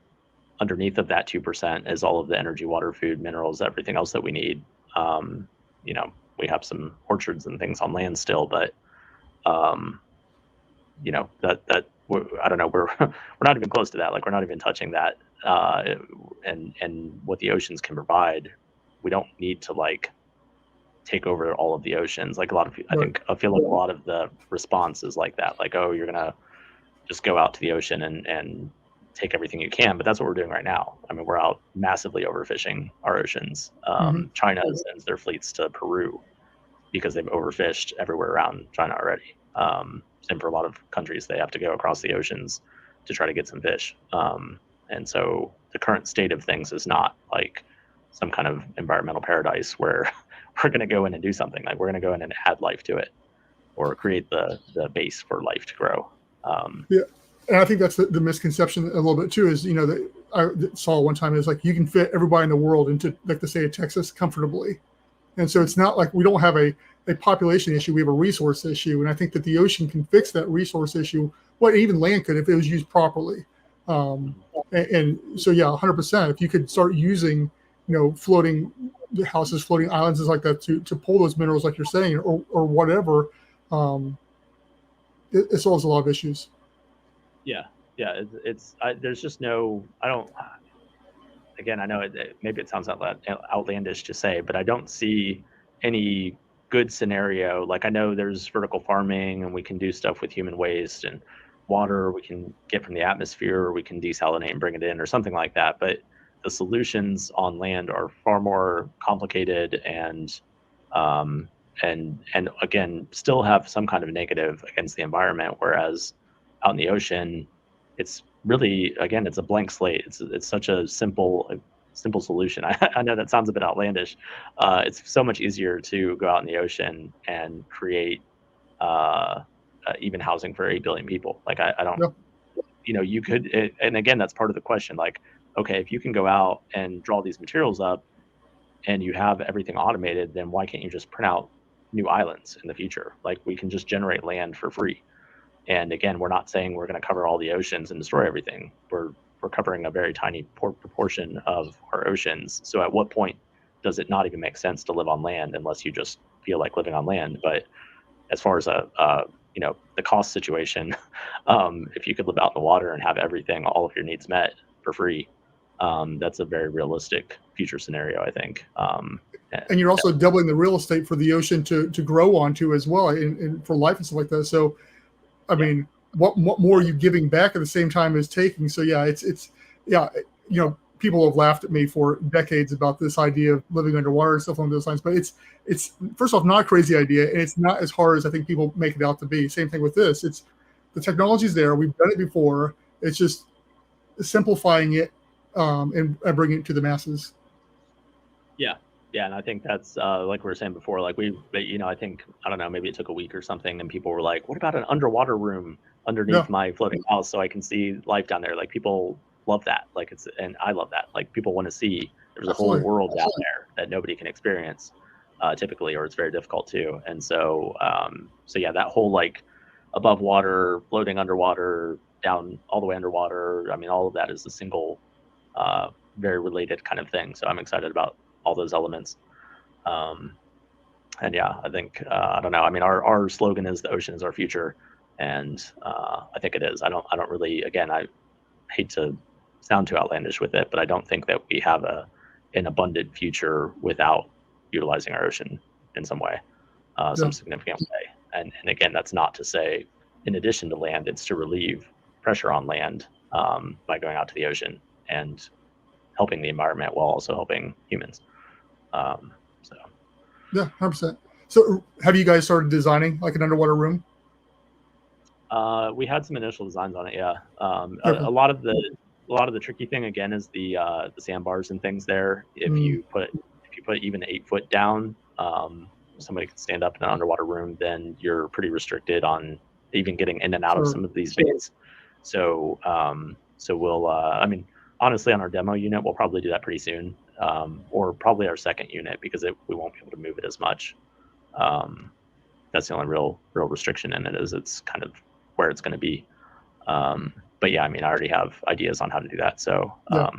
underneath of that 2% is all of the energy, water, food, minerals, everything else that we need. We have some orchards and things on land still, but that I don't know, we're not even close to that. Like, we're not even touching that. And what the oceans can provide, we don't need to like take over all of the oceans. Like a lot of people, I feel like a lot of the response is like that. Like, oh, you're gonna just go out to the ocean and take everything you can. But that's what we're doing right now. I mean, we're out massively overfishing our oceans. China sends their fleets to Peru because they've overfished everywhere around China already. Same for a lot of countries. They have to go across the oceans to try to get some fish. And so the current state of things is not like some kind of environmental paradise where we're going to go in and do something. Like, we're going to go in and add life to it or create the base for life to grow. Yeah. And I think that's the misconception a little bit too, is, that I saw one time is like, you can fit everybody in the world into, like, the state of Texas comfortably. And so it's not like we don't have a population issue, we have a resource issue. And I think that the ocean can fix that resource issue, even land could if it was used properly. And so, yeah, 100%, if you could start using, floating houses, floating islands, and like that to pull those minerals, like you're saying, or whatever, it solves a lot of issues. Yeah. There's just no, again, I know maybe it sounds outlandish to say, but I don't see any good scenario. Like, I know there's vertical farming and we can do stuff with human waste and water we can get from the atmosphere, or we can desalinate and bring it in or something like that. But the solutions on land are far more complicated and again, still have some kind of negative against the environment. Whereas out in the ocean, it's really, again, it's a blank slate. It's such a simple solution. I know that sounds a bit outlandish. It's so much easier to go out in the ocean and create even housing for 8 billion people. Like, I don't, you could, and again, that's part of the question. Like, okay, if you can go out and draw these materials up and you have everything automated, then why can't you just print out new islands in the future? Like, we can just generate land for free. And again, we're not saying we're going to cover all the oceans and destroy everything. We're covering a very tiny proportion of our oceans. So at what point does it not even make sense to live on land unless you just feel like living on land? But as far as the cost situation, if you could live out in the water and have everything, all of your needs met for free, that's a very realistic future scenario, I think. And you're also doubling the real estate for the ocean to grow onto as well, and for life and stuff like that. So, I mean, what more are you giving back at the same time as taking? So yeah, it's people have laughed at me for decades about this idea of living underwater and stuff along those lines. But it's first off not a crazy idea, and it's not as hard as I think people make it out to be. Same thing with this. It's the technology's there. We've done it before. It's just simplifying it and bringing it to the masses. Yeah, and I think that's like we were saying before. Like I think, I don't know, maybe it took a week or something, and people were like, "What about an underwater room underneath my floating house so I can see life down there?" Like people love that. And I love that. Like people want to see there's a whole world down there that nobody can experience typically, or it's very difficult to. And so yeah, that whole like above water, floating underwater, down all the way underwater. I mean, all of that is a single, very related kind of thing. So I'm excited about all those elements. And yeah, I think, I don't know. I mean, our slogan is the ocean is our future. And I think it is. I don't really, again, I hate to sound too outlandish with it, but I don't think that we have an abundant future without utilizing our ocean in some way, some significant way. And again, that's not to say, in addition to land, it's to relieve pressure on land by going out to the ocean and helping the environment while also helping humans. Yeah, 100%. So have you guys started designing like an underwater room? We had some initial designs on it. Yeah. A lot of the tricky thing again is the sandbars and things there. If you put even 8 foot down, somebody can stand up in an underwater room, then you're pretty restricted on even getting in and out of some of these bays. So we'll, I mean, honestly, on our demo unit, we'll probably do that pretty soon, or probably our second unit, because we won't be able to move it as much. That's the only real restriction in it, is it's kind of where it's going to be. But yeah, I mean, I already have ideas on how to do that. So I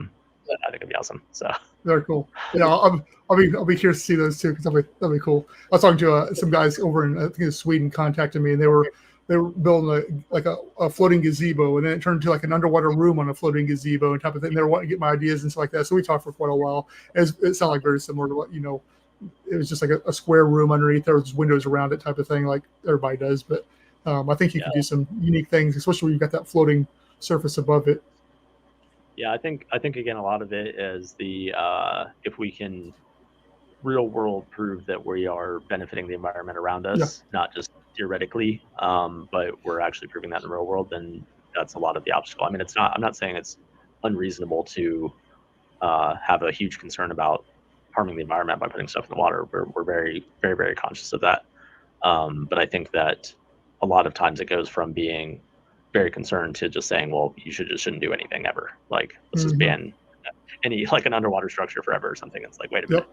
think it'd be awesome. So very cool. Yeah, I'll be curious to see those too, because that'll be cool. I was talking to some guys over in, I think it's Sweden, contacted me, and they were building a floating gazebo, and then it turned into like an underwater room on a floating gazebo and type of thing. They were wanting to get my ideas and stuff like that. So we talked for quite a while. It sounded like very similar to what, it was just like a square room underneath. There was windows around it type of thing, like everybody does. But I think you can do some unique things, especially when you've got that floating surface above it. Yeah, I think again, a lot of it is if we can real world prove that we are benefiting the environment around us, not just theoretically, but we're actually proving that in the real world, then that's a lot of the obstacle. I mean, I'm not saying it's unreasonable to have a huge concern about harming the environment by putting stuff in the water. We're very, very, very conscious of that. But I think that a lot of times it goes from being very concerned to just saying, well, you shouldn't do anything ever. Like, let's just ban any, like, an underwater structure forever or something. It's like, wait a minute.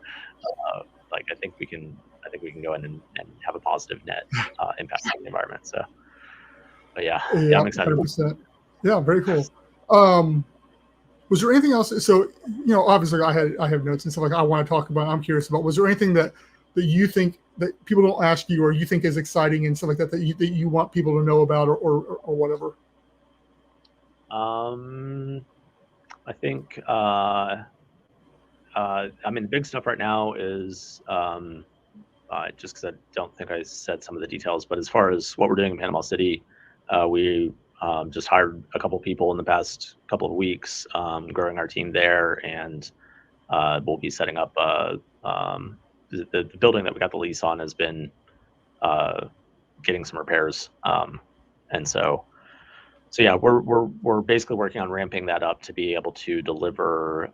Like, I think we can go in and have a positive net impact on the environment. So, but yeah, I'm excited. 100%. Yeah, very cool. Was there anything else? So, obviously I have notes and stuff like I want to talk about. I'm curious about. Was there anything that you think that people don't ask you, or you think is exciting and stuff like that that you want people to know about, or whatever? I think I mean, the big stuff right now is just because I don't think I said some of the details, but as far as what we're doing in Panama City, we just hired a couple people in the past couple of weeks, growing our team there, and we'll be setting up the building that we got the lease on has been getting some repairs, and so yeah, we're basically working on ramping that up to be able to deliver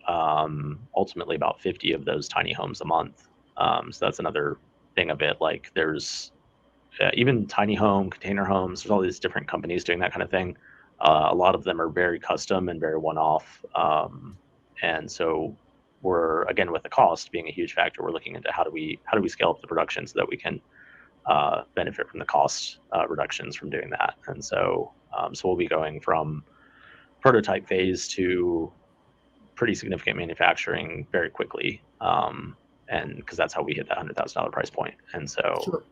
ultimately about 50 of those tiny homes a month. So that's another thing of it. Like, there's even tiny home, container homes, there's all these different companies doing that kind of thing. A lot of them are very custom and very one-off. And so we're, again, with the cost being a huge factor, we're looking into how do we scale up the production so that we can benefit from the cost reductions from doing that. And so we'll be going from prototype phase to pretty significant manufacturing very quickly, and because that's how we hit that $100,000 price point. And so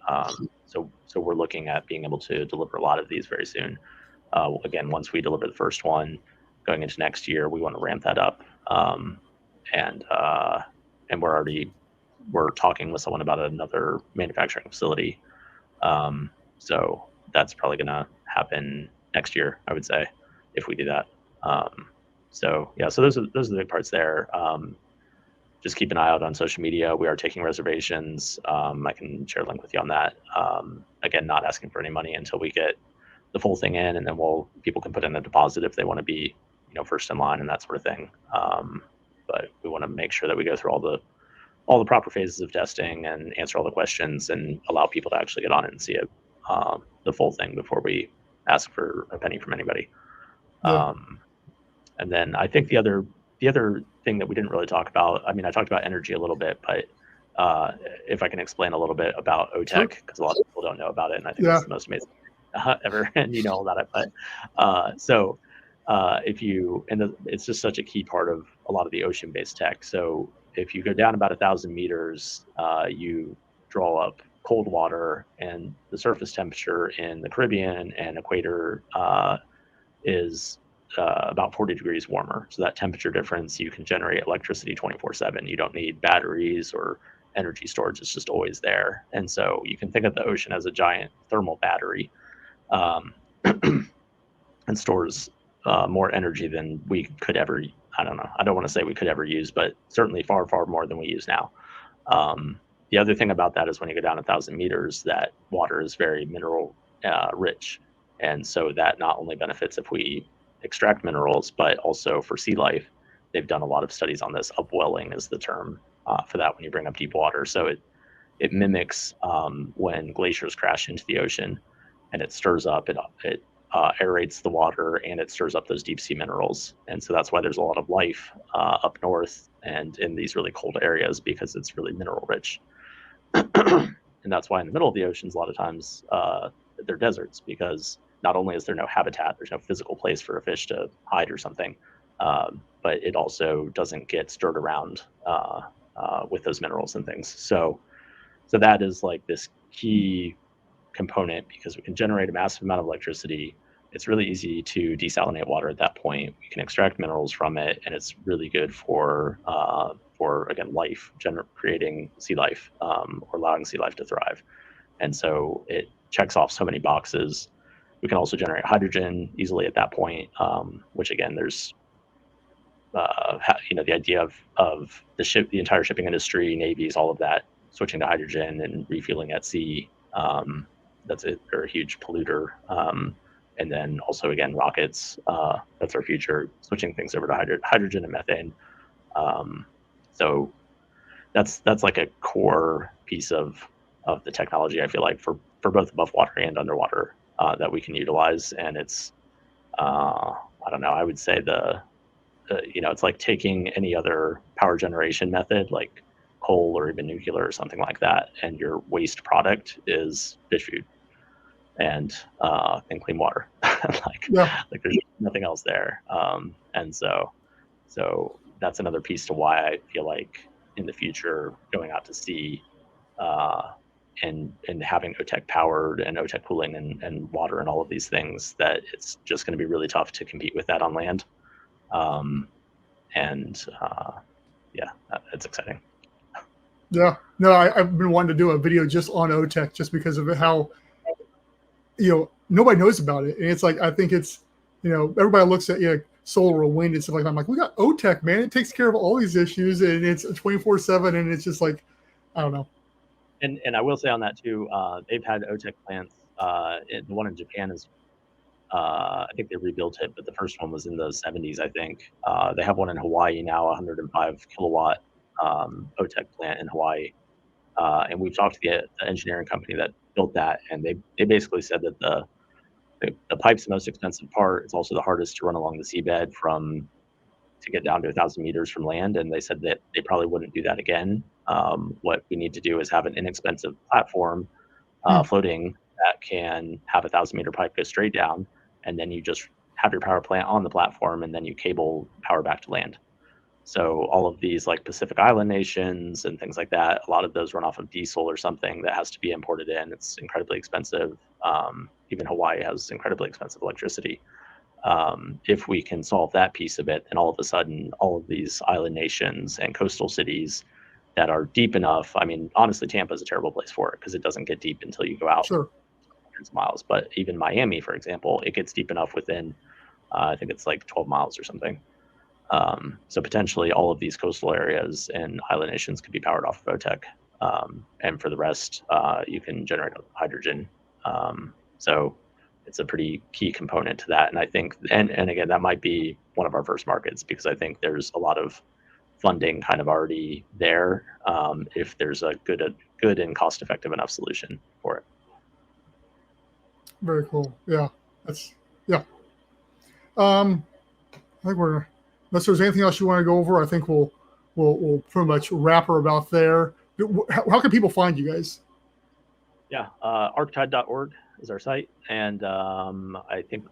so we're looking at being able to deliver a lot of these very soon. Again, once we deliver the first one going into next year, we want to ramp that up, and we're talking with someone about another manufacturing facility. So that's probably going to happen next year, I would say, if we do that. So those are the big parts there. Just keep an eye out on social media. We are taking reservations. I can share a link with you on that. Again, not asking for any money until we get the full thing in, and then people can put in a deposit if they want to be, first in line and that sort of thing. But we want to make sure that we go through all the proper phases of testing and answer all the questions and allow people to actually get on it and see it, the full thing, before we ask for a penny from anybody. Yeah. And then I think the other thing that we didn't really talk about, I mean, I talked about energy a little bit, but if I can explain a little bit about OTEC, because a lot of people don't know about it, and I think it's the most amazing ever, and you know all about it. But it's just such a key part of a lot of the ocean-based tech. So if you go down about 1,000 meters, you draw up cold water, and the surface temperature in the Caribbean and equator is about 40 degrees warmer. So that temperature difference, you can generate electricity 24/7. You don't need batteries or energy storage. It's just always there. And so you can think of the ocean as a giant thermal battery, and stores more energy than we could ever, I don't know, I don't want to say we could ever use, but certainly far, far more than we use now. The other thing about that is when you go down 1,000 meters, that water is very mineral rich. And so that not only benefits if we extract minerals, but also for sea life. They've done a lot of studies on this. Upwelling is the term for that when you bring up deep water. So it mimics when glaciers crash into the ocean, and it stirs up, it aerates the water, and it stirs up those deep sea minerals. And so that's why there's a lot of life up north and in these really cold areas, because it's really mineral rich. And that's why in the middle of the oceans, a lot of times they're deserts, because not only is there no habitat, there's no physical place for a fish to hide or something, but it also doesn't get stirred around with those minerals and things. So that is like this key component, because we can generate a massive amount of electricity. It's really easy to desalinate water at that point. We can extract minerals from it, and it's really good for again, life, creating sea life, or allowing sea life to thrive. And so it checks off so many boxes. We can also generate hydrogen easily at that point, which again, there's the idea of the entire shipping industry, navies, all of that, switching to hydrogen and refueling at sea. They're a huge polluter. And then also, again, rockets, that's our future, switching things over to hydrogen and methane. So that's like a core piece of the technology, I feel like, for both above water and underwater, that we can utilize. And it's, I don't know, I would say it's like taking any other power generation method, like coal or even nuclear or something like that, and your waste product is fish food and clean water. like there's nothing else there. And so that's another piece to why I feel like in the future, going out to sea and having OTEC powered and OTEC cooling and water and all of these things, that it's just going to be really tough to compete with that on land. It's exciting. Yeah, no, I've been wanting to do a video just on OTEC, just because of how, nobody knows about it. And it's like, I think it's, everybody looks at solar or wind and stuff like that. I'm like, we got OTEC, man. It takes care of all these issues, and it's 24/7, and it's just like, I don't know. And I will say on that too, they've had OTEC plants. The one in Japan is, I think they rebuilt it, but the first one was in the 70s, I think. They have one in Hawaii now, 105 kilowatt OTEC plant in Hawaii. And we've talked to the engineering company that built that, and they basically said that the pipe's the most expensive part. It's also the hardest to run along the seabed to get down to 1,000 meters from land. And they said that they probably wouldn't do that again. What we need to do is have an inexpensive platform floating that can have 1,000-meter pipe go straight down, and then you just have your power plant on the platform, and then you cable power back to land. So all of these like Pacific Island nations and things like that, a lot of those run off of diesel or something that has to be imported in. It's incredibly expensive. Even Hawaii has incredibly expensive electricity. If we can solve that piece of it, then all of a sudden, all of these island nations and coastal cities that are deep enough. I mean, honestly, Tampa is a terrible place for it because it doesn't get deep until you go out hundreds of miles. But even Miami, for example, it gets deep enough within, I think it's like 12 miles or something. So potentially all of these coastal areas and island nations could be powered off of OTEC. And for the rest, you can generate hydrogen. So it's a pretty key component to that. And I think, and again, that might be one of our first markets because I think there's a lot of funding kind of already there if there's a good and cost-effective enough solution for it. Very cool. Yeah, yeah. I think unless there's anything else you want to go over, I think we'll pretty much wrap her about there. How can people find you guys? Yeah, arktide.org is our site, and I think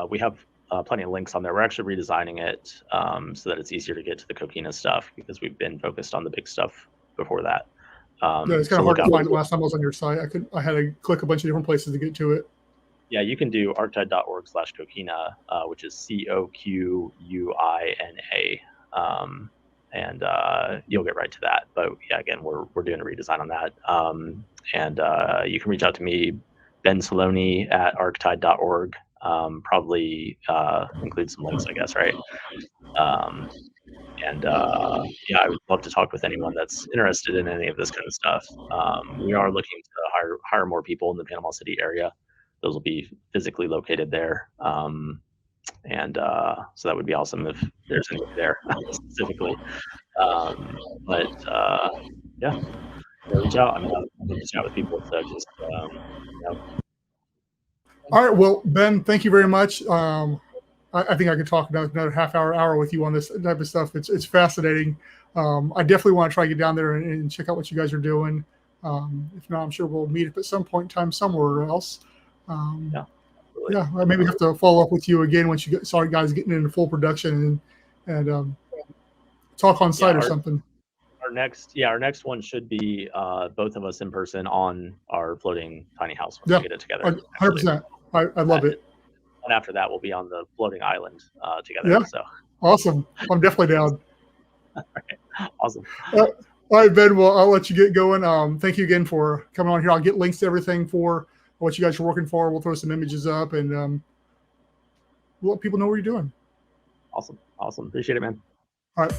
we have plenty of links on there. We're actually redesigning it so that it's easier to get to the Coquina stuff because we've been focused on the big stuff before that. Yeah, it's kind of hard to find it last time I was on your site. I had to click a bunch of different places to get to it. Yeah, you can do arktide.org/Coquina, which is COQUINA, and you'll get right to that. But yeah, again, we're doing a redesign on that. And you can reach out to me, Ben Silone at arktide.org. Probably include some links, I guess, right? Yeah, I would love to talk with anyone that's interested in any of this kind of stuff. We are looking to hire more people in the Panama City area. Those will be physically located there. So that would be awesome if there's anybody there specifically. Yeah, reach out. I'm reaching out with people. So just, All right. Well, Ben, thank you very much. I think I could talk about another half hour with you on this type of stuff. It's fascinating. I definitely want to try to get down there and check out what you guys are doing. If not, I'm sure we'll meet up at some point in time somewhere else. Yeah, I maybe have to follow up with you again once you start guys getting into full production and talk on site or something. Our next one should be both of us in person on our floating tiny house once we get it together. 100%. I love it. And after that, we'll be on the floating island together. Yeah. So awesome. I'm definitely down. All right. Awesome. All right, Ben. Well, I'll let you get going. Thank you again for coming on here. I'll get links to everything for what you guys are working for. We'll throw some images up and we'll let people know what you're doing. Awesome. Appreciate it, man. All right.